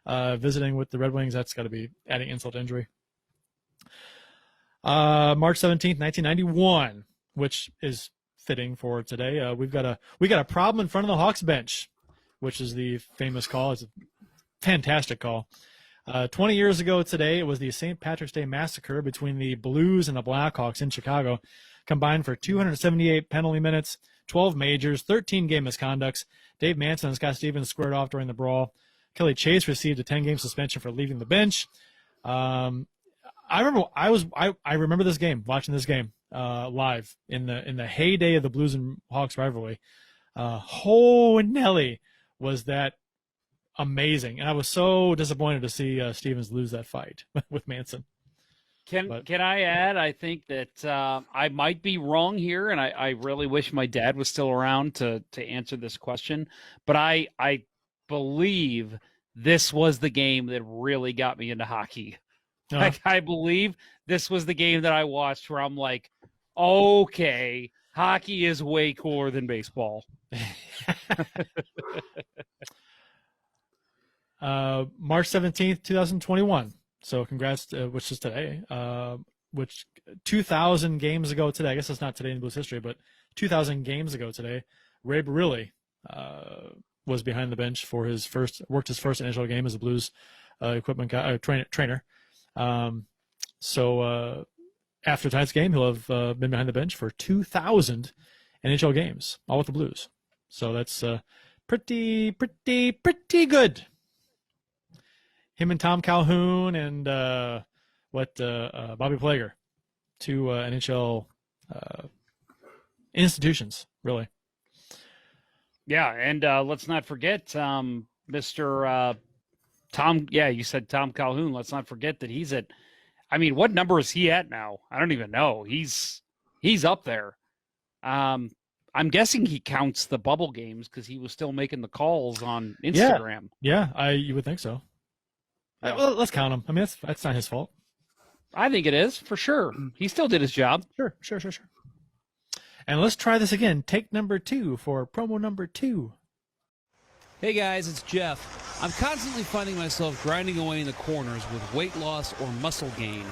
visiting with the Red Wings. That's got to be adding insult to injury. March 17th, 1991, which is fitting for today. We got a problem in front of the Hawks bench, which is the famous call. It's a fantastic call. 20 years ago today, it was the St. Patrick's Day Massacre between the Blues and the Blackhawks in Chicago, combined for 278 penalty minutes, 12 majors, 13 game misconducts. Dave Manson and Scott Stevens squared off during the brawl. Kelly Chase received a 10-game suspension for leaving the bench. I remember this game, watching this game live in the heyday of the Blues and Hawks rivalry. Nelly, was that amazing, and I was so disappointed to see Stevens lose that fight with Manson. Can I add? I think that I might be wrong here, and I really wish my dad was still around to answer this question. But I believe this was the game that really got me into hockey. Like, I believe this was the game that I watched where I'm like, okay, hockey is way cooler than baseball. March 17th, 2021. So congrats, which is today, which 2,000 games ago today, I guess it's not today in Blues history, but 2,000 games ago today, Ray Barilli was behind the bench for worked his first NHL game as a Blues equipment guy, trainer. So after tonight's game, he'll have been behind the bench for 2,000 NHL games, all with the Blues. So that's pretty good. Him and Tom Calhoun and Bobby Plager, two NHL institutions, really. Yeah, and let's not forget Mr. Tom. Yeah, you said Tom Calhoun. Let's not forget that he's at. I mean, what number is he at now? I don't even know. He's up there. I'm guessing he counts the bubble games because he was still making the calls on Instagram. Yeah, you would think so. Yeah. Well, let's count him. I mean, that's not his fault. I think it is, for sure. He still did his job. Sure. And let's try this again. Take number 2 for promo number 2. Hey guys, it's Jeff. I'm constantly finding myself grinding away in the corners with weight loss or muscle gain.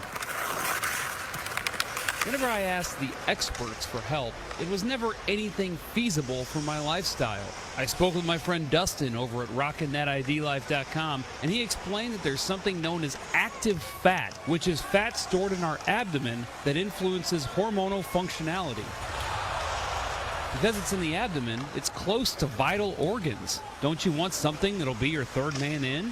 Whenever I asked the experts for help, it was never anything feasible for my lifestyle. I spoke with my friend Dustin over at RockinThatIDLife.com, and he explained that there's something known as active fat, which is fat stored in our abdomen that influences hormonal functionality. Because it's in the abdomen, it's close to vital organs. Don't you want something that'll be your third man in?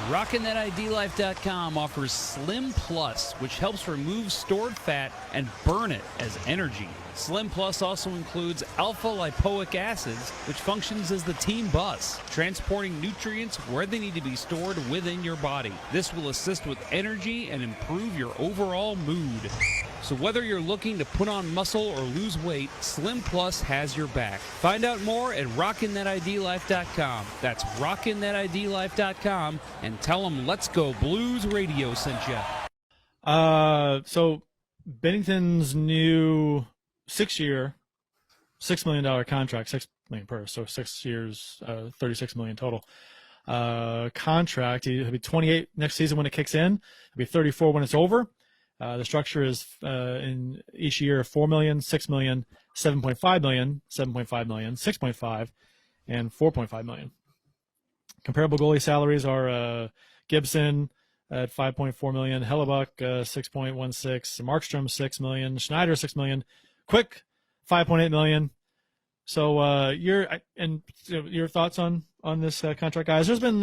RockinThatIDLife.com offers Slim Plus, which helps remove stored fat and burn it as energy. Slim Plus also includes alpha-lipoic acids, which functions as the team bus, transporting nutrients where they need to be stored within your body. This will assist with energy and improve your overall mood. So whether you're looking to put on muscle or lose weight, Slim Plus has your back. Find out more at RockinThatIDLife.com. That's RockinThatIDLife.com, and tell them Let's Go Blues Radio sent you. So Bennington's new 6-year, $6 million contract, $6 million per, so 6 years, $36 million total. Contract. He'll be 28 next season when it kicks in. He'll be 34 when it's over. The structure is in each year $4 million, $6 million, $7.5 million, $7.5 million, $6.5, and $4.5 million. Comparable goalie salaries are Gibson at $5.4 million, Hellebuck $6.16, Markstrom $6 million, Schneider $6 million, Quick $5.8 million. So your thoughts on this contract, guys? There's been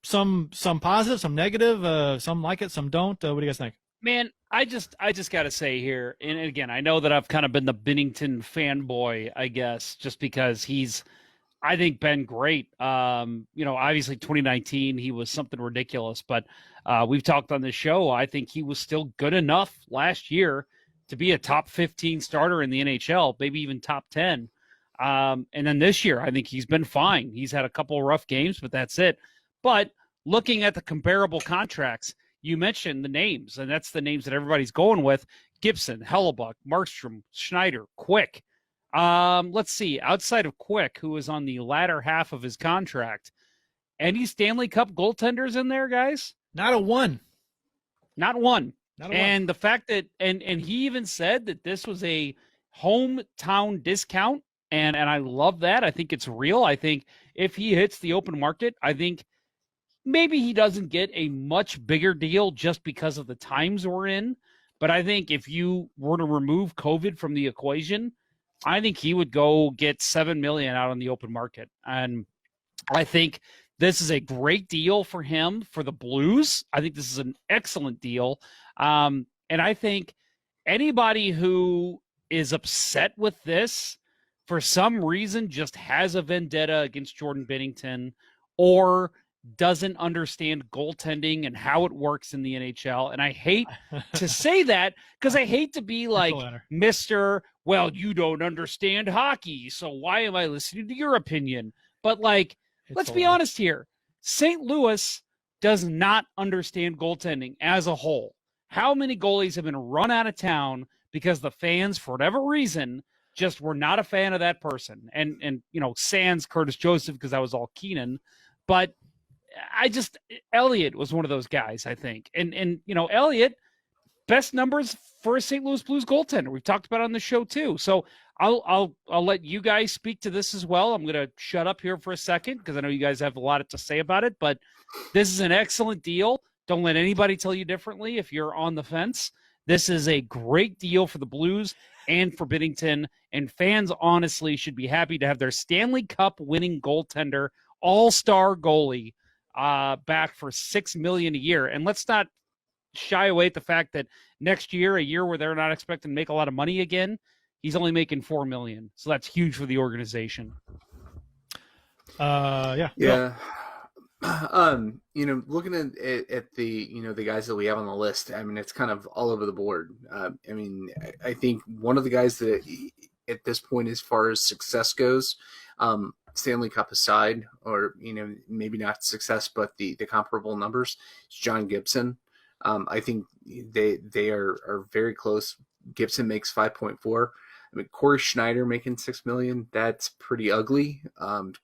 some positive, some negative, some like it, some don't. What do you guys think? Man, I just got to say here, and again, I know that I've kind of been the Binnington fanboy, I guess, just because he's, I think, been great. Obviously 2019, he was something ridiculous, but we've talked on this show. I think he was still good enough last year to be a top 15 starter in the NHL, maybe even top 10. And then this year, I think he's been fine. He's had a couple of rough games, but that's it. But looking at the comparable contracts, you mentioned the names, and that's the names that everybody's going with: Gibson, Hellebuck, Markstrom, Schneider, Quick. Let's see. Outside of Quick, who is on the latter half of his contract, any Stanley Cup goaltenders in there, guys? Not a one. Not one. Not a And one. the fact that, and he even said that this was a hometown discount, and I love that. I think it's real. I think if he hits the open market, I think maybe he doesn't get a much bigger deal just because of the times we're in. But I think if you were to remove COVID from the equation, I think he would go get $7 million out on the open market. And I think this is a great deal for him, for the Blues. I think this is an excellent deal. And I think anybody who is upset with this for some reason just has a vendetta against Jordan Binnington, or doesn't understand goaltending and how it works in the NHL. And I hate to say that, because I hate to be like Mr. Well, you don't understand hockey, so why am I listening to your opinion? But like, let's be honest here. St. Louis does not understand goaltending as a whole. How many goalies have been run out of town because the fans, for whatever reason, just were not a fan of that person? And sans Curtis Joseph, because I was all Keenan. But Elliot was one of those guys, I think. And Elliot, best numbers for a St. Louis Blues goaltender. We've talked about it on the show too. So I'll let you guys speak to this as well. I'm going to shut up here for a second because I know you guys have a lot to say about it, but this is an excellent deal. Don't let anybody tell you differently if you're on the fence. This is a great deal for the Blues and for Binnington, and fans honestly should be happy to have their Stanley Cup winning goaltender, all-star goalie, back for $6 million a year. And let's not shy away at the fact that next year, a year where they're not expecting to make a lot of money again, he's only making $4 million. So that's huge for the organization. Yeah. Looking at the guys that we have on the list, I mean, it's kind of all over the board. I think one of the guys that at this point, as far as success goes, Stanley Cup aside, or maybe not success, but the comparable numbers, is John Gibson. I think they are very close. Gibson makes 5.4. I mean, Corey Schneider making $6 million. That's pretty ugly,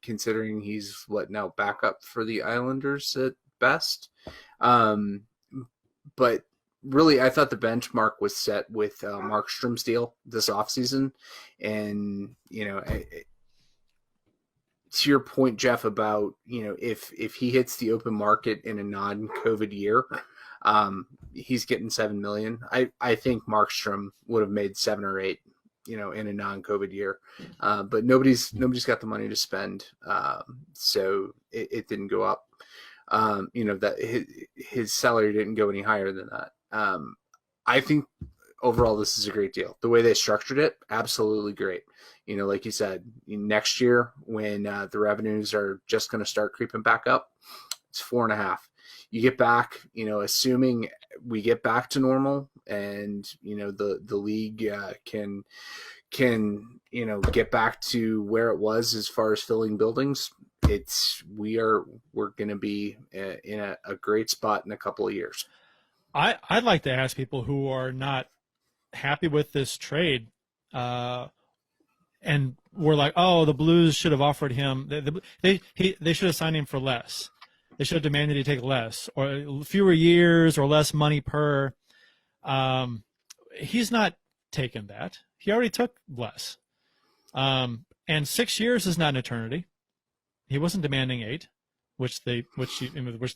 considering he's now backup for the Islanders at best. But really, I thought the benchmark was set with Markstrom's deal this offseason, and to your point, Jeff, about if he hits the open market in a non-COVID year, he's getting $7 million. I think Markstrom would have made 7 or 8, in a non-COVID year, but nobody's got the money to spend, so it didn't go up. That his salary didn't go any higher than that. I think overall this is a great deal. The way they structured it, absolutely great. Like you said, next year when the revenues are just going to start creeping back up, it's 4.5. You get back, assuming we get back to normal, and the league can get back to where it was as far as filling buildings. We're going to be in a great spot in a couple of years. I'd like to ask people who are not happy with this trade, and we're like, oh, the Blues should have offered him. They should have signed him for less. They should have demanded he take less, or fewer years, or less money per. He's not taken that. He already took less. And 6 years is not an eternity. He wasn't demanding 8, which the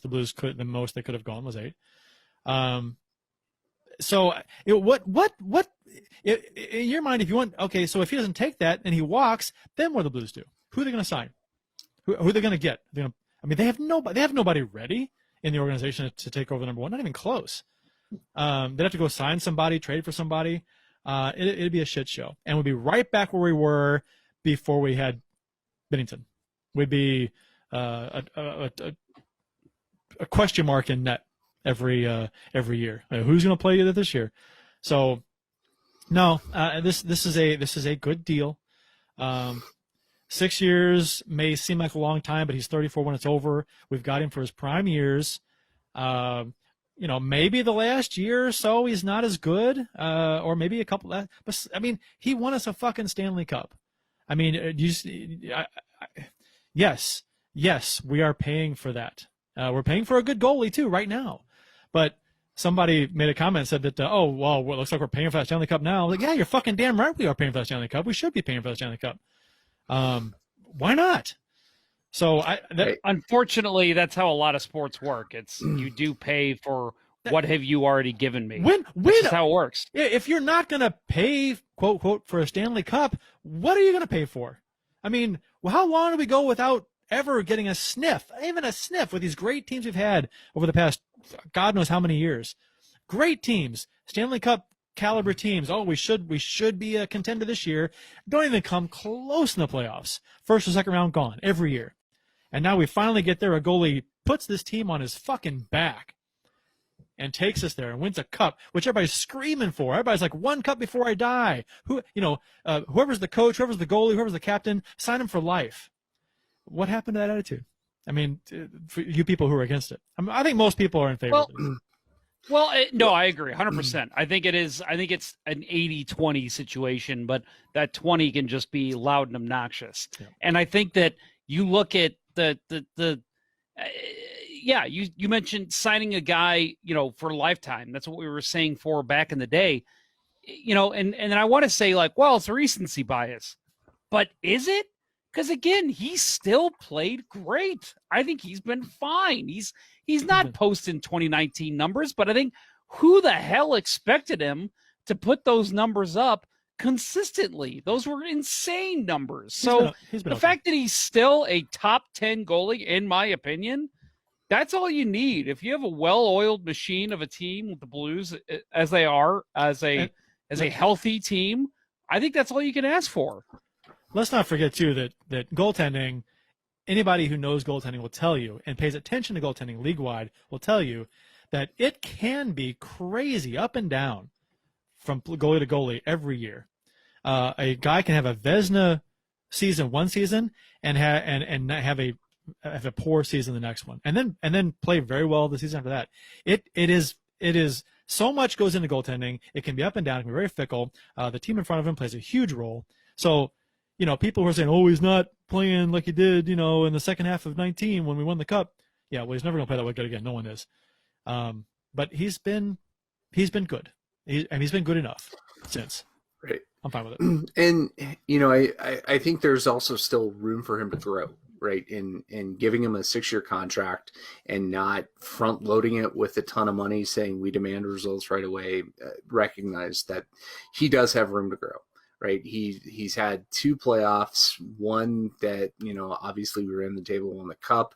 Blues could, the most they could have gone was 8. So what in your mind, if you want, okay, so if he doesn't take that and he walks, then what do the Blues do? Who are they going to sign? Who are they going to get? They have nobody ready in the organization to take over the number 1. Not even close. They'd have to go sign somebody, trade for somebody. It'd be a shit show, and we'd be right back where we were before we had Binnington. We'd be a question mark in net every year. Who's going to play this year? So no, this is a good deal. 6 years may seem like a long time, but he's 34 when it's over. We've got him for his prime years. Maybe the last year or so he's not as good, or maybe a couple. But I mean, he won us a fucking Stanley Cup. I mean, yes, we are paying for that. We're paying for a good goalie too right now. But somebody made a comment and said that, it looks like we're paying for that Stanley Cup now. Like, yeah, you're fucking damn right we are paying for that Stanley Cup. We should be paying for that Stanley Cup. Why not? So unfortunately, that's how a lot of sports work. It's you do pay for what have you already given me. That's how it works. If you're not going to pay, quote, quote, for a Stanley Cup, what are you going to pay for? I mean, how long do we go without ever getting a sniff, even a sniff, with these great teams we've had over the past God knows how many years? Great teams, Stanley Cup caliber teams. Oh, we should be a contender this year. Don't even come close in the playoffs. First or second round gone every year. And now we finally get there. A goalie puts this team on his fucking back and takes us there and wins a cup, which everybody's screaming for. Everybody's like, one cup before I die. Whoever's the coach, whoever's the goalie, whoever's the captain, sign him for life. What happened to that attitude? I mean, for you people who are against it. I think most people are in favor of it. Well, no, I agree 100%. I think it's an 80-20 situation, but that 20 can just be loud and obnoxious. Yeah. And I think that you look at you mentioned signing a guy, for a lifetime. That's what we were saying for back in the day, and I want to say like, well, it's a recency bias, but is it? Because again, he still played great. I think he's been fine. He's not posting 2019 numbers, but I think who the hell expected him to put those numbers up consistently? Those were insane numbers. So the fact that he's still a top 10 goalie, in my opinion, that's all you need. If you have a well-oiled machine of a team with the Blues, as they are, as a healthy team, I think that's all you can ask for. Let's not forget, too, that goaltending, anybody who knows goaltending will tell you, and pays attention to goaltending league-wide, will tell you that it can be crazy up and down from goalie to goalie every year. A guy can have a Vezina season one season and have a poor season the next one, and then play very well the season after that. It is so much goes into goaltending. It can be up and down. It can be very fickle. The team in front of him plays a huge role. So, people who are saying, oh, he's not playing like he did, in the second half of 19 when we won the cup. Yeah, well, he's never going to play that way good again. No one is. But he's been good. He's been good enough since. Right. I'm fine with it. And, I think there's also still room for him to grow, right? In giving him a 6-year contract and not front loading it with a ton of money saying we demand results right away, recognize that he does have room to grow. Right. He's had 2 playoffs, one that, obviously we were in the table on the cup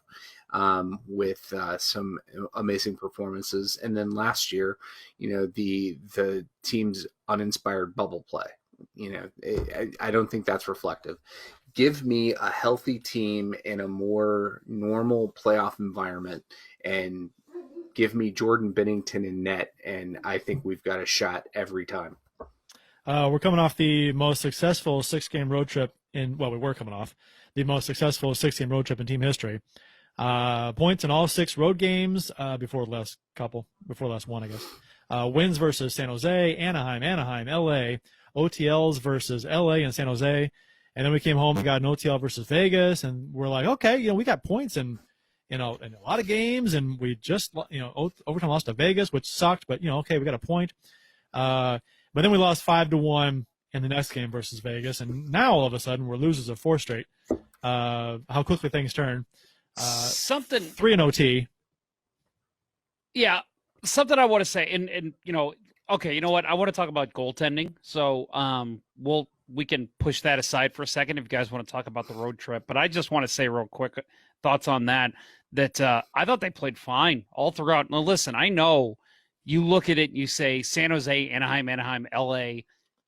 with some amazing performances. And then last year, the team's uninspired bubble play. I don't think that's reflective. Give me a healthy team in a more normal playoff environment and give me Jordan Binnington in net. And I think we've got a shot every time. We're coming off the most successful 6-game road trip we were coming off the most successful 6-game road trip in team history. Points in all 6 road games before the last one, I guess. Wins versus San Jose, Anaheim, LA, OTLs versus LA and San Jose. And then we came home and got an OTL versus Vegas, and we're like, okay, we got points in a lot of games, and we just, overtime lost to Vegas, which sucked, but, okay, we got a point. But then we lost 5-1 in the next game versus Vegas, and now all of a sudden we're losers of 4 straight. How quickly things turn. 3 in OT. Yeah, something I want to say, and okay, you know what? I want to talk about goaltending, so we can push that aside for a second if you guys want to talk about the road trip. But I just want to say real quick thoughts on that I thought they played fine all throughout. Now, listen, I know you look at it and you say San Jose, Anaheim, LA,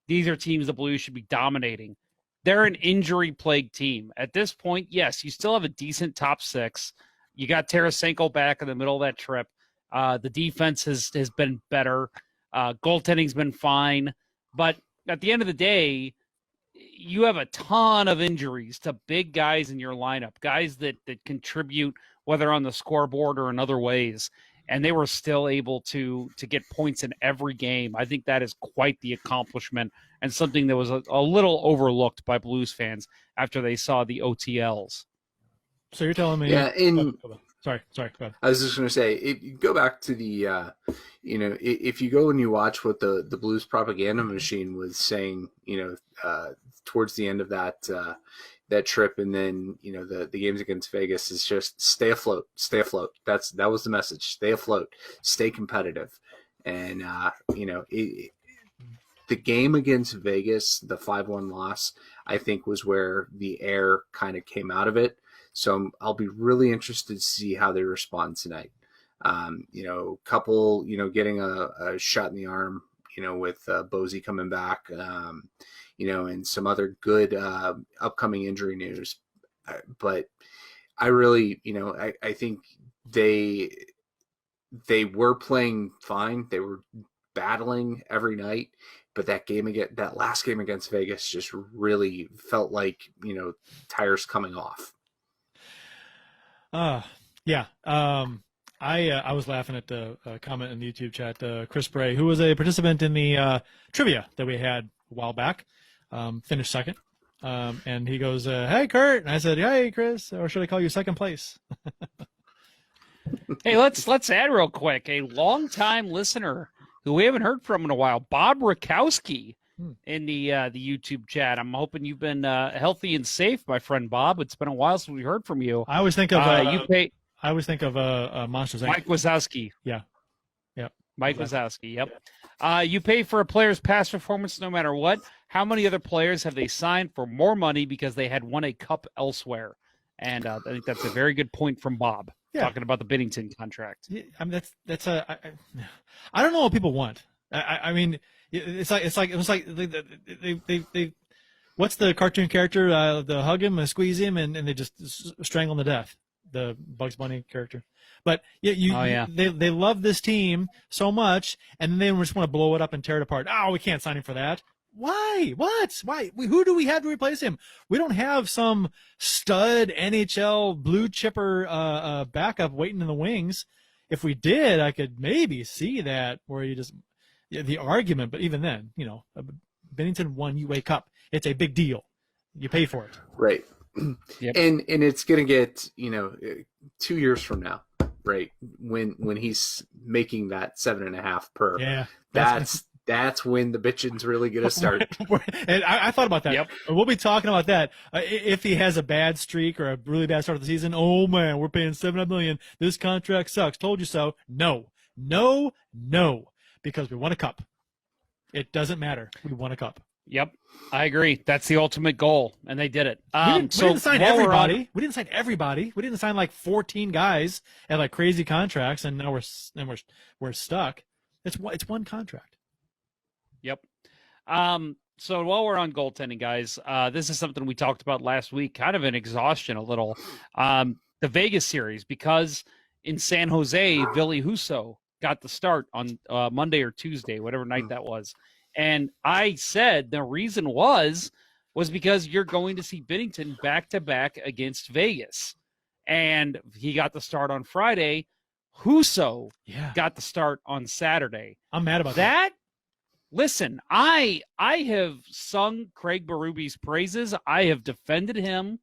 these are teams the Blues should be dominating. They're an injury-plagued team. At this point, yes, you still have a decent top six. You got Tarasenko back in the middle of that trip. The defense has been better. Goaltending's been fine. But at the end of the day, you have a ton of injuries to big guys in your lineup, guys that contribute, whether on the scoreboard or in other ways. And they were still able to get points in every game. I think that is quite the accomplishment and something that was a little overlooked by Blues fans after they saw the OTLs. So you're telling me? Yeah, Sorry. Go ahead. I was just going to say, if you go back to the, if you go and you watch what the Blues propaganda machine was saying, towards the end of that trip, and then the games against Vegas, is just stay afloat. That was the message. Stay afloat, stay competitive, and the game against Vegas, the 5-1 loss, I think was where the air kind of came out of it. So I'll be really interested to see how they respond tonight. Couple, getting a shot in the arm, with Bosey coming back, and some other good upcoming injury news. But I really, I think they were playing fine. They were battling every night. But that last game against Vegas just really felt like, tires coming off. Yeah. I was laughing at the comment in the YouTube chat. Chris Bray, who was a participant in the trivia that we had a while back, finished second. And he goes, "Hey, Curt," and I said, "Hey, Chris," or should I call you second place? Hey, let's add real quick a longtime listener who we haven't heard from in a while, Bob Rakowski, in the YouTube chat. I'm hoping you've been healthy and safe, my friend Bob. It's been a while since we heard from you. I always think of Monsters Inc. Mike Wazowski. Yeah. Mike Wazowski. Yep. You pay for a player's past performance no matter what. How many other players have they signed for more money because they had won a cup elsewhere? And I think that's a very good point from Bob. Yeah. Talking about the Binnington contract. Yeah, I mean I don't know what people want. I mean, it was like they what's the cartoon character? They hug him and squeeze him and they just strangle him to death. The Bugs Bunny character. But they love this team so much, and then they just want to blow it up and tear it apart. Oh, we can't sign him for that. Why? What? Why? Who do we have to replace him? We don't have some stud NHL blue chipper backup waiting in the wings. If we did, I could maybe see that where you just the argument. But even then, Binnington won UA Cup. It's a big deal. You pay for it. Right. Yep. And it's going to get, 2 years from now, right? When he's making that 7.5 per. Yeah. That's when the bitching's really going to start. And I thought about that. Yep. We'll be talking about that. If he has a bad streak or a really bad start of the season, oh man, we're paying $7 million. This contract sucks. Told you so. No, because we won a cup. It doesn't matter. We won a cup. Yep, I agree. That's the ultimate goal, and they did it. We didn't sign everybody. We didn't sign everybody. We didn't sign like 14 guys at like crazy contracts, and now we're stuck. It's one contract. Yep. So while we're on goaltending, guys, this is something we talked about last week, kind of an exhaustion a little. The Vegas series, because in San Jose, Ville Husso got the start on Monday or Tuesday, whatever night that was. And I said the reason was because you're going to see Binnington back-to-back against Vegas. And he got the start on Friday. Husso got the start on Saturday. I'm mad about that. Listen, I have sung Craig Berube's praises. I have defended him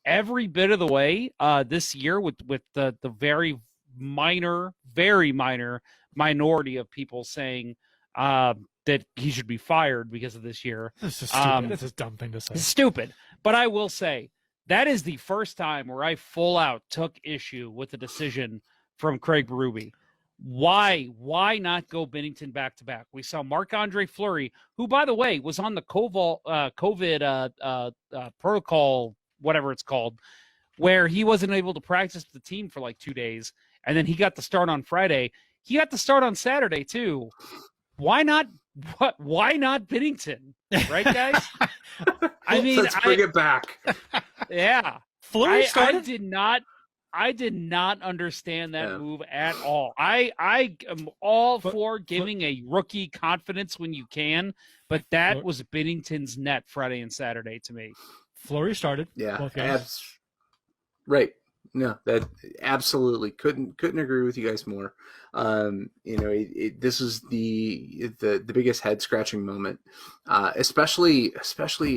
every bit of the way this year with the very minor minority of people saying that he should be fired because of this year. This is stupid. That's a dumb thing to say. It's stupid. But I will say that is the first time where I full out took issue with the decision from Craig Berube. Why not go Binnington back-to-back? We saw Marc-Andre Fleury, who, by the way, was on the COVID protocol, whatever it's called, where he wasn't able to practice with the team for like 2 days, and then he got the start on Friday. he got the start on Saturday too. Why not? Why not Binnington? Right, guys? I mean, let's bring it back. Yeah. Fleury started. I did not understand that move at all. I am all for giving a rookie confidence when you can, but that was Binnington's net Friday and Saturday to me. Fleury started. Yeah, right. No, that absolutely couldn't agree with you guys more. This is the biggest head scratching moment, especially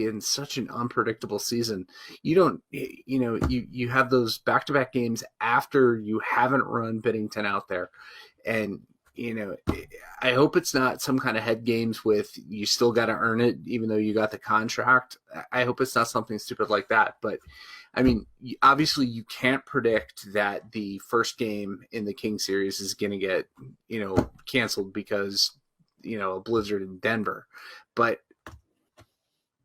in such an unpredictable season. You have those back-to-back games after you haven't run Binnington out there, and I hope it's not some kind of head games with you still got to earn it even though you got the contract. I hope it's not something stupid like that, but. I mean, obviously you can't predict that the first game in the King series is going to get, canceled because, a blizzard in Denver. But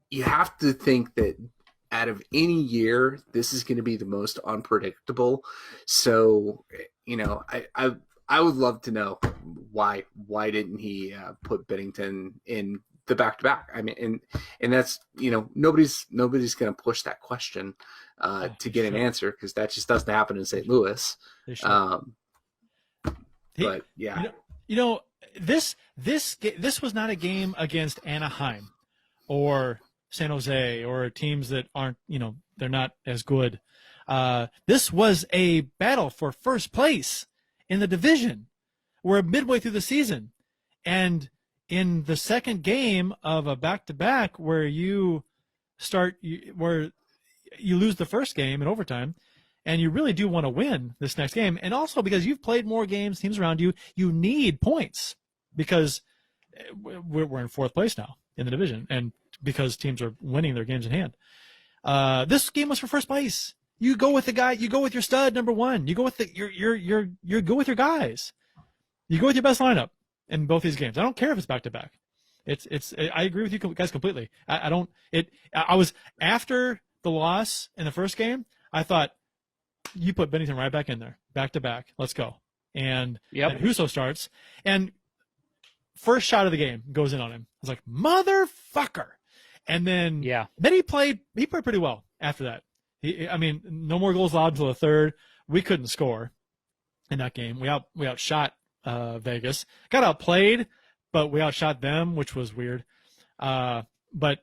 you have to think that out of any year, this is going to be the most unpredictable. So, I would love to know why didn't he put Binnington in the back-to-back? I mean, and that's, nobody's going to push that question to get an answer because that just doesn't happen in St. Louis. But yeah, this was not a game against Anaheim or San Jose or teams that aren't, they're not as good. This was a battle for first place in the division. We're midway through the season, and in the second game of a back-to-back where you lose the first game in overtime, and you really do want to win this next game, and also because you've played more games, teams around you, you need points because we're in fourth place now in the division, and because teams are winning their games in hand. This game was for first place. You go with the guy. You go with your stud number one. You go with you go with your guys. You go with your best lineup in both these games. I don't care if it's back to back. I agree with you guys completely. I was after the loss in the first game. I thought you put Bennington right back in there, back to back. Let's go. And Husso starts, and first shot of the game goes in on him. I was like, motherfucker. And then he played pretty well after that. No more goals allowed until the third. We couldn't score in that game. We outshot Vegas. Got outplayed, but we outshot them, which was weird. And then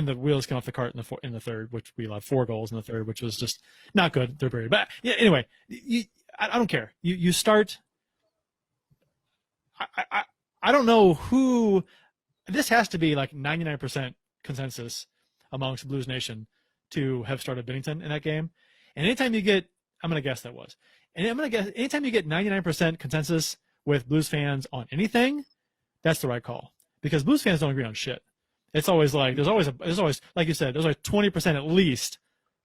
the wheels came off the cart in the third, which we allowed 4 goals in the third, which was just not good. Third period. But yeah, anyway, I don't care. You start. I don't know who. This has to be like 99% consensus amongst Blues Nation to have started Binnington in that game. And anytime you get, I'm going to guess that was. And I'm going to guess anytime you get 99% consensus with Blues fans on anything, that's the right call. Because Blues fans don't agree on shit. It's always like, there's always, like you said, there's like 20% at least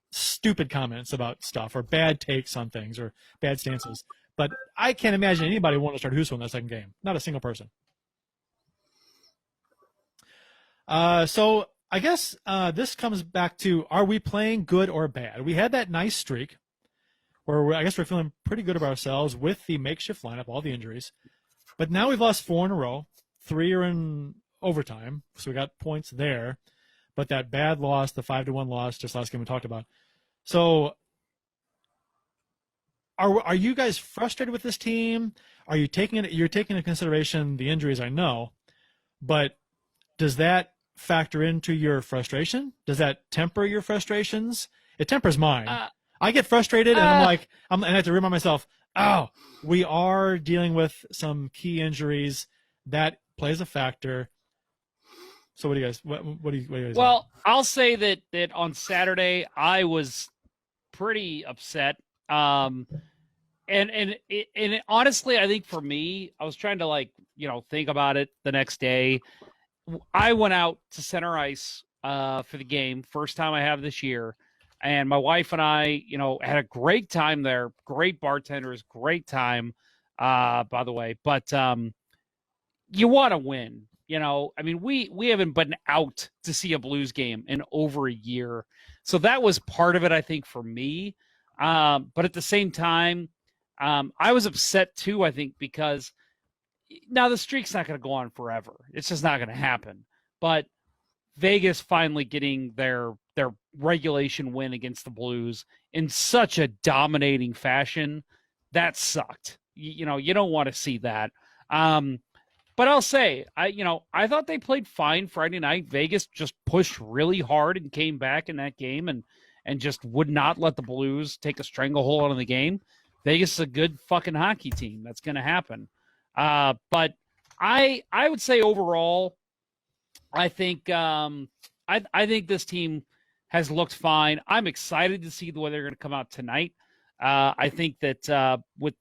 stupid comments about stuff or bad takes on things or bad stances. But I can't imagine anybody wanting to start Husso in that second game. Not a single person. So I guess this comes back to, are we playing good or bad? We had that nice streak where I guess we're feeling pretty good about ourselves with the makeshift lineup, all the injuries. But now we've lost 4 in a row. 3 are in overtime, so we got points there. But that bad loss, the 5-1 loss, just last game we talked about. So are you guys frustrated with this team? Are you you're taking into consideration the injuries, I know, but does that factor into your frustration? Does that temper your frustrations? It tempers mine. I get frustrated and I have to remind myself, we are dealing with some key injuries. That plays a factor. So what do you guys think? Well, I'll say that on Saturday I was pretty upset. And honestly, I think for me, I was trying to think about it the next day. I went out to center ice for the game, first time I have this year, and my wife and I, had a great time there. Great bartenders, great time, by the way. But you want to win, we haven't been out to see a Blues game in over a year, so that was part of it, I think, for me. But at the same time, I was upset too, I think, because now the streak's not going to go on forever. It's just not going to happen. But Vegas finally getting their regulation win against the Blues in such a dominating fashion, that sucked. You don't want to see that. But I'll say, I thought they played fine Friday night. Vegas just pushed really hard and came back in that game and just would not let the Blues take a stranglehold on the game. Vegas is a good fucking hockey team. That's going to happen. But I would say overall, I think I think this team has looked fine. I'm excited to see the way they're going to come out tonight. I think that with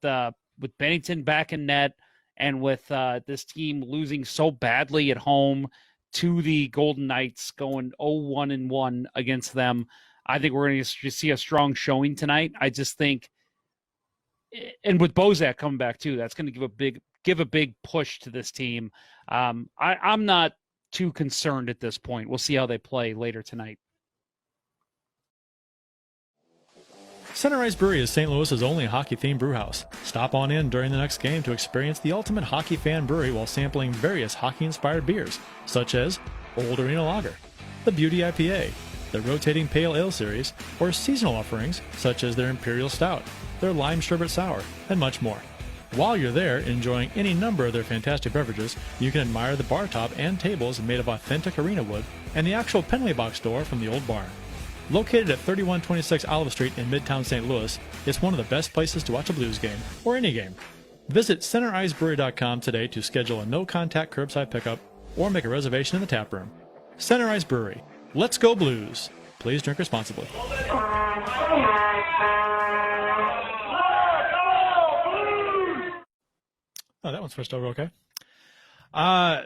Bennington back in net and with this team losing so badly at home to the Golden Knights, going 0-1-1 against them, I think we're going to see a strong showing tonight. I just think, and with Bozak coming back too, that's going to give a big push to this team. I'm not too concerned at this point. We'll see how they play later tonight. Center Ice Brewery is St. Louis's only hockey-themed brewhouse. Stop on in during the next game to experience the ultimate hockey fan brewery while sampling various hockey-inspired beers, such as Old Arena Lager, the Beauty IPA, the Rotating Pale Ale Series, or seasonal offerings such as their Imperial Stout, their Lime Sherbet Sour, and much more. While you're there enjoying any number of their fantastic beverages, you can admire the bar top and tables made of authentic arena wood and the actual penalty box door from the old barn. Located at 3126 Olive Street in Midtown St. Louis, it's one of the best places to watch a Blues game, or any game. Visit CenterIceBrewery.com today to schedule a no-contact curbside pickup or make a reservation in the tap room. Center Ice Brewery. Let's go Blues. Please drink responsibly. Oh, that one switched over okay.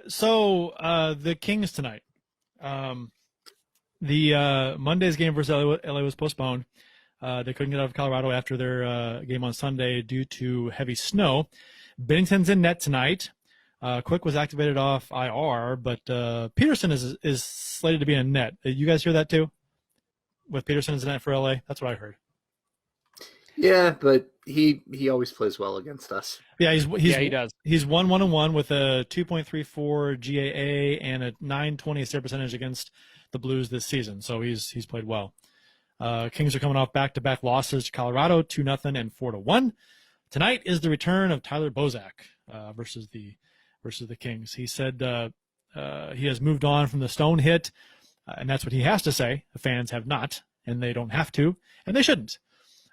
So the Kings tonight. The Monday's game versus LA was postponed. They couldn't get out of Colorado after their game on Sunday due to heavy snow. Binnington's in net tonight. Quick was activated off IR, but Peterson is slated to be in net. You guys hear that too? With Peterson in net for LA? That's what I heard. Yeah, but he always plays well against us. Yeah, he does. He's 1-1-1 with a 2.34 GAA and a 920 save percentage against the Blues this season. So he's played well. Kings are coming off back-to-back losses to Colorado, 2-0 and 4-1. Tonight is the return of Tyler Bozak versus the Kings. He said he has moved on from the Stone hit, and that's what he has to say. The fans have not, and they don't have to, and they shouldn't.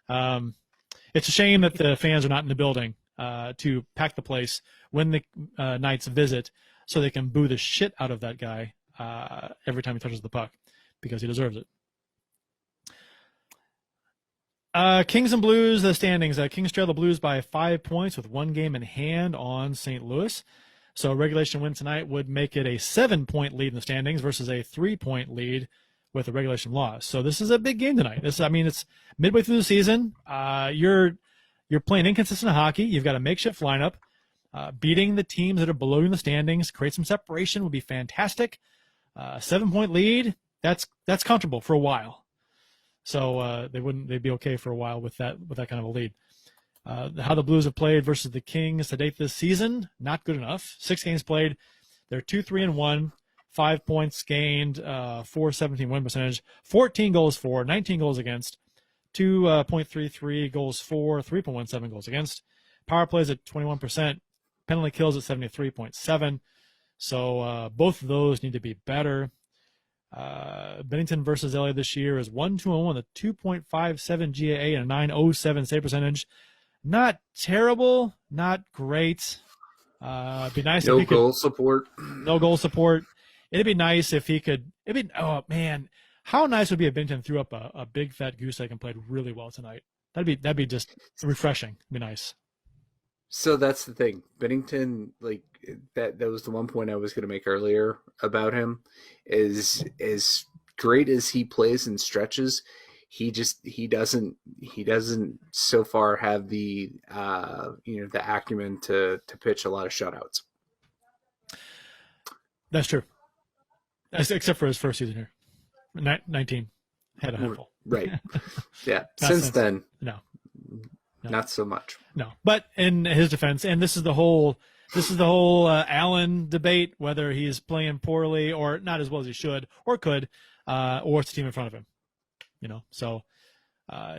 It's a shame that the fans are not in the building to pack the place when the Knights visit so they can boo the shit out of that guy every time he touches the puck because he deserves it. Kings and Blues, the standings. Kings trail the Blues by 5 points with one game in hand on St. Louis. So a regulation win tonight would make it a 7-point lead in the standings versus a 3-point lead with a regulation loss. So this is a big game tonight. It's midway through the season. You're playing inconsistent hockey. You've got a makeshift lineup. Beating the teams that are below you in the standings, create some separation would be fantastic. 7-point lead, that's comfortable for a while. So they'd be okay for a while with that kind of a lead. How the Blues have played versus the Kings to date this season, not good enough. 6 games played, they're 2-3-1, 5 points gained, 4.17 win percentage, 14 goals for, 19 goals against, 2.33 goals for, 3.17 goals against. Power plays at 21%, penalty kills at 73.7. So both of those need to be better. Bennington versus Elliot this year is 1-2-1 with a 2.57 GAA and a 9.07 save percentage. Not terrible, not great. It'd be nice if he could. No goal support. It'd be nice if he could. Oh man, how nice would it be if Binnington threw up a big fat goose egg and played really well tonight? That'd be just refreshing. It'd be nice. So that's the thing. Binnington, like that was the one point I was going to make earlier about him. Is as great as he plays in stretches, he doesn't so far have the the acumen to pitch a lot of shutouts. That's true. Except for his first season here, 19 had a handful. Right. Yeah. Since then, no. Not so much. No, but in his defense, and this is the whole Allen debate, whether he's playing poorly or not as well as he should or could, or it's the team in front of him. So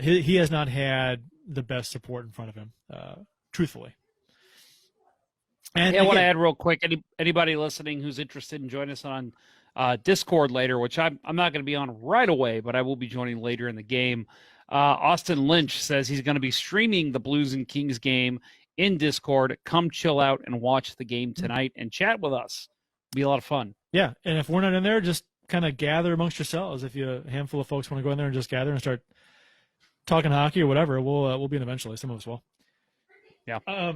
he has not had the best support in front of him, truthfully. And I want to add real quick. Anybody listening who's interested in joining us on Discord later, which I'm not going to be on right away, but I will be joining later in the game. Austin Lynch says he's going to be streaming the Blues and Kings game in Discord. Come chill out and watch the game tonight and chat with us. Be a lot of fun. Yeah, and if we're not in there, just kind of gather amongst yourselves. If a handful of folks want to go in there and just gather and start talking hockey or whatever, we'll be in eventually. Some of us will. Yeah.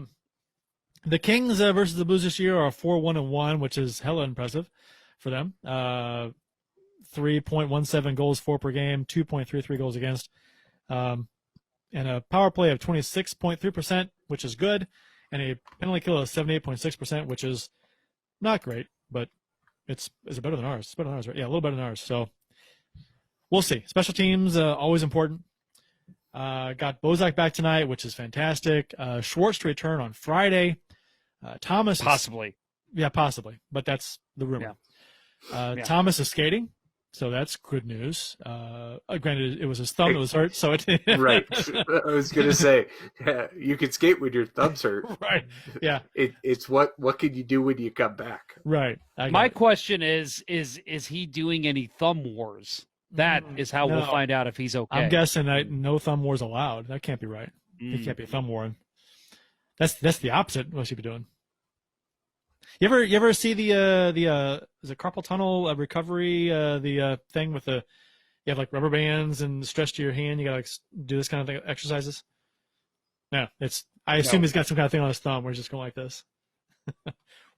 The Kings versus the Blues this year are 4-1-1, which is hella impressive for them. 3.17 goals for per game, 2.33 goals against, and a power play of 26.3%, which is good, and a penalty kill of 78.6%, which is not great, but is it better than ours? It's better than ours, right? Yeah, a little better than ours. So we'll see. Special teams always important. Got Bozak back tonight, which is fantastic. Schwartz to return on Friday. Thomas possibly. Possibly, but that's the rumor. Yeah. Thomas is skating, so that's good news. Granted, it was his thumb that was hurt, so it Right. I was gonna say, you can skate when your thumb's hurt. Right. Yeah. It's what can you do when you come back? Right. My question is he doing any thumb wars? That is how we'll find out if he's okay. I'm guessing that no thumb wars allowed. That can't be right. It can't be a thumb war. That's the opposite of what you should be doing. You ever see the is it carpal tunnel recovery the thing with you have like rubber bands and stretch to your hand, you gotta like do this kind of thing, exercises? No, I assume he's got some kind of thing on his thumb where he's just going like this.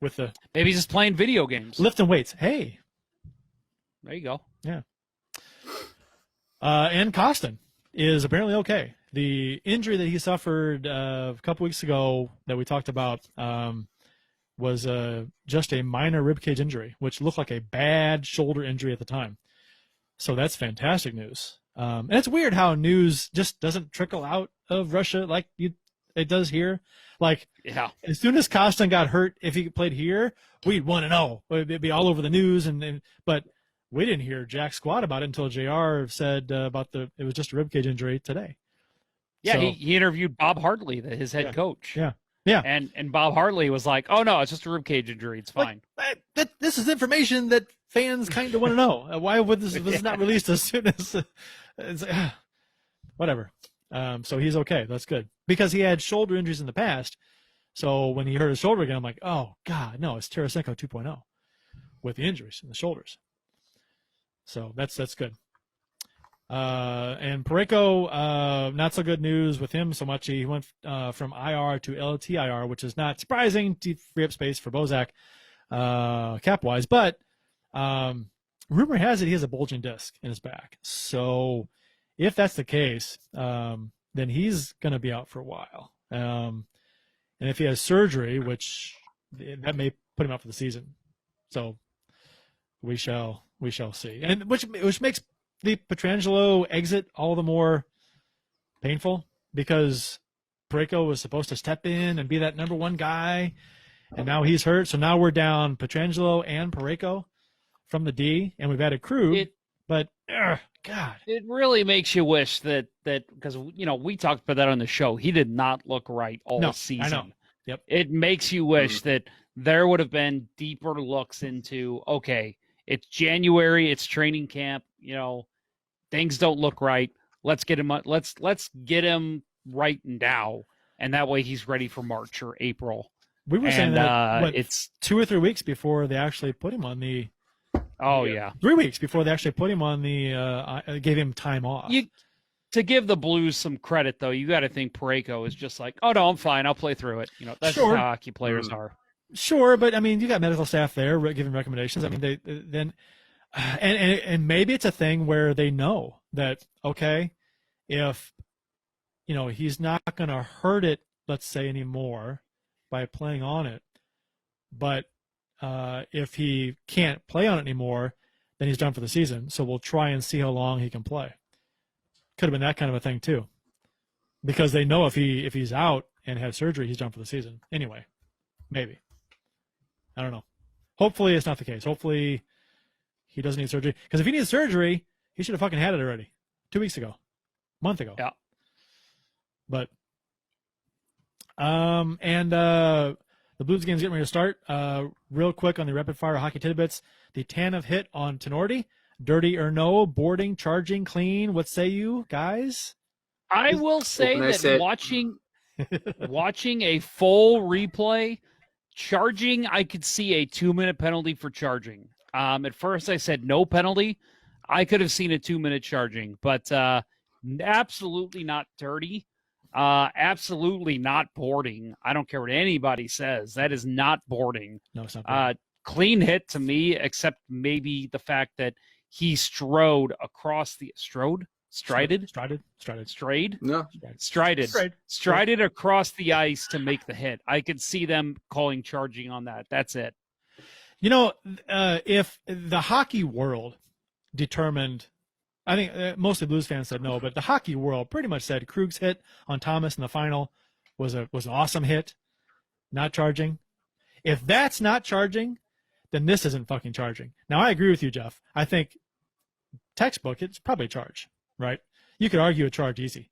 With maybe he's just playing video games. Lifting weights. Hey. There you go. Yeah. And Costin is apparently okay. The injury that he suffered a couple weeks ago that we talked about was just a minor ribcage injury, which looked like a bad shoulder injury at the time. So that's fantastic news. And it's weird how news just doesn't trickle out of Russia like it does here. Like, as soon as Costin got hurt, if he played here, we'd want to know. It'd be all over the news, but we didn't hear jack squat about it until JR said it was just a ribcage injury today. Yeah, so, he interviewed Bob Hartley, his head coach. Yeah. And Bob Hartley was like, "Oh no, it's just a ribcage injury. It's fine." This is information that fans kind of want to know. Why would this not released as soon as it's whatever? So he's okay. That's good because he had shoulder injuries in the past. So when he hurt his shoulder again, I'm like, oh God, no, it's Tarasenko 2.0 with the injuries in the shoulders. So that's good. And Parayko, not so good news with him so much. He went from IR to LTIR, which is not surprising to free up space for Bozak cap-wise. But rumor has it he has a bulging disc in his back. So if that's the case, then he's going to be out for a while. And if he has surgery, which that may put him out for the season. So we shall see. And which makes the Pietrangelo exit all the more painful because Parayko was supposed to step in and be that number one guy, and now he's hurt. So now we're down Pietrangelo and Parayko from the D, and we've added Krug. But God, it really makes you wish that because we talked about that on the show. He did not look right all season. I know. Yep. It makes you wish that there would have been deeper looks into it's January, it's training camp. Things don't look right. Let's get him. Let's get him right now, and that way he's ready for March or April. We were saying that it's 2 or 3 weeks before they actually put him on the. 3 weeks before they actually put him on the. Gave him time off. To give the Blues some credit, though, you got to think Parayko is just like, oh no, I'm fine. I'll play through it. That's sure. how hockey players are. Sure, but I mean, you got medical staff there giving recommendations. I mean, and maybe it's a thing where they know that if he's not going to hurt it, let's say, anymore by playing on it, but if he can't play on it anymore, then he's done for the season. So we'll try and see how long he can play. Could have been that kind of a thing too. because they know if he's out and has surgery, he's done for the season. Anyway, maybe. I don't know. Hopefully it's not the case. Hopefully he doesn't need surgery. Because if he needs surgery, he should have fucking had it already 2 weeks ago, month ago. Yeah. But the Blues game's getting ready to start. Real quick on the rapid fire hockey tidbits. The Tanev hit on Tenorti. Dirty or no, boarding, charging, clean. What say you guys? I will say that watching a full replay, charging, I could see a 2-minute penalty for charging. At first I said no penalty. I could have seen a 2-minute charging, but absolutely not dirty. Absolutely not boarding. I don't care what anybody says. That is not boarding. No, it's not boarding. Clean hit to me, except maybe the fact that he strided across the strided across the ice to make the hit. I could see them calling charging on that. That's it. You know, if the hockey world determined, I think mostly Blues fans said no, but the hockey world pretty much said Krug's hit on Thomas in the final was an awesome hit, not charging. If that's not charging, then this isn't fucking charging. Now, I agree with you, Jeff. I think textbook, it's probably a charge, right? You could argue a charge easy.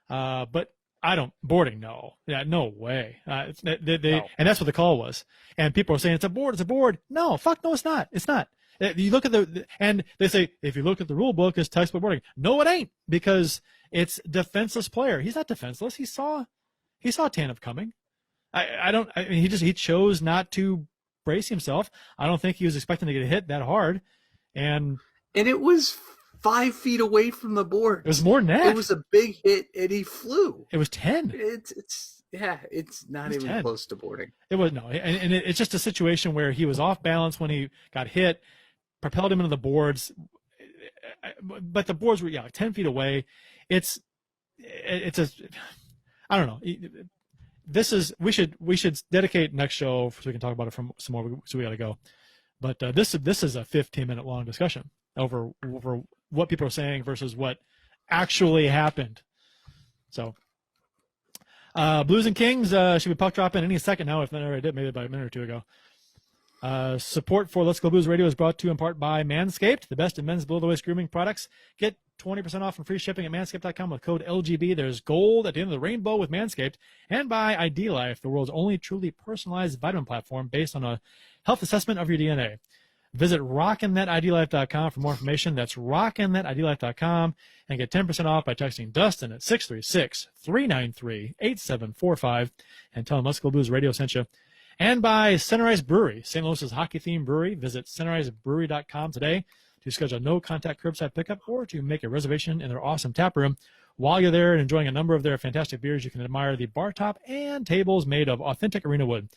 But I don't, boarding, no. Yeah, no way. No. And that's what the call was. And people are saying, it's a board. No, fuck no, it's not. It's not. You look at and they say, if you look at the rule book, it's textbook boarding. No, it ain't, because it's defenseless player. He's not defenseless. He saw Tanev coming. He chose not to brace himself. I don't think he was expecting to get hit that hard. And it was 5 feet away from the board. It was more than that. It was a big hit, and he flew. It was 10. It's not even 10. close to boarding. It was no, and it's just a situation where he was off balance when he got hit, propelled him into the boards, but the boards were 10 feet away. I don't know. We should dedicate next show so we can talk about it from some more. So we got to go. But this is a 15-minute long discussion over what people are saying versus what actually happened. So Blues and Kings should be puck dropping any second now, if not already did, maybe about a minute or two ago. Support for Let's Go Blues Radio is brought to you in part by Manscaped, the best in men's below-the-waist grooming products. Get 20% off and free shipping at manscaped.com with code LGB. There's gold at the end of the rainbow with Manscaped. And by ID Life, the world's only truly personalized vitamin platform based on a health assessment of your DNA. Visit rockinthatidlife.com for more information. That's rockinthatidlife.com, and get 10% off by texting Dustin at 636-393-8745 and tell him Let's Go Blues Radio sent you. And by Sunrise Brewery, St. Louis's hockey-themed brewery. Visit sunrisebrewery.com today to schedule a no-contact curbside pickup or to make a reservation in their awesome tap room. While you're there and enjoying a number of their fantastic beers, you can admire the bar top and tables made of authentic arena wood.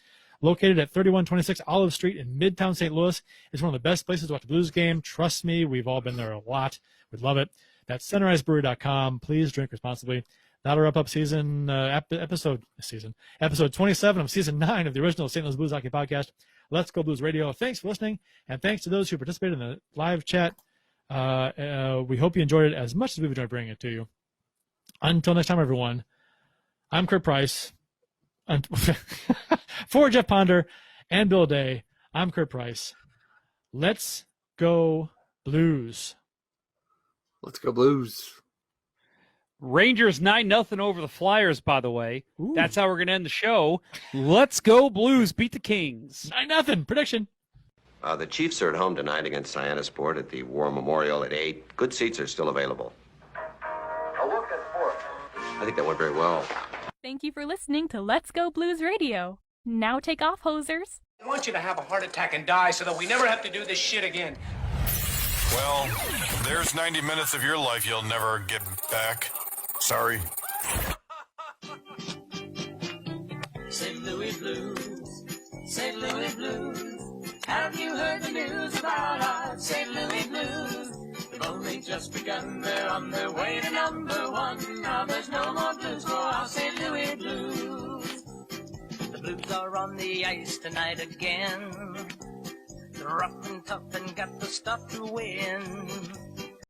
Located at 3126 Olive Street in Midtown St. Louis, it's one of the best places to watch the Blues game. Trust me, we've all been there a lot. We'd love it. That's sunrisebrewery.com. Please drink responsibly. That'll wrap up episode 27 of season 9 of the original St. Louis Blues Hockey Podcast. Let's Go Blues Radio. Thanks for listening, and thanks to those who participated in the live chat. We hope you enjoyed it as much as we've enjoyed bringing it to you. Until next time, everyone, I'm Curt Price. For Jeff Ponder and Bill Day, I'm Curt Price. Let's go Blues. Let's go Blues. Rangers 9-0 over the Flyers, by the way. Ooh. That's how we're going to end the show. Let's go Blues. Beat the Kings. 9-0. Prediction. The Chiefs are at home tonight against Sport at the War Memorial at 8. Good seats are still available. A look at sports. I think that went very well. Thank you for listening to Let's Go Blues Radio. Now take off, hosers. I want you to have a heart attack and die so that we never have to do this shit again. Well, there's 90 minutes of your life you'll never get back. Sorry. St. Louis Blues, St. Louis Blues. Have you heard the news about our St. Louis Blues? They've only just begun, they're on their way to #1. Now there's no more blues for our St. Louis Blues. The Blues are on the ice tonight again. They're rough and tough and got the stuff to win.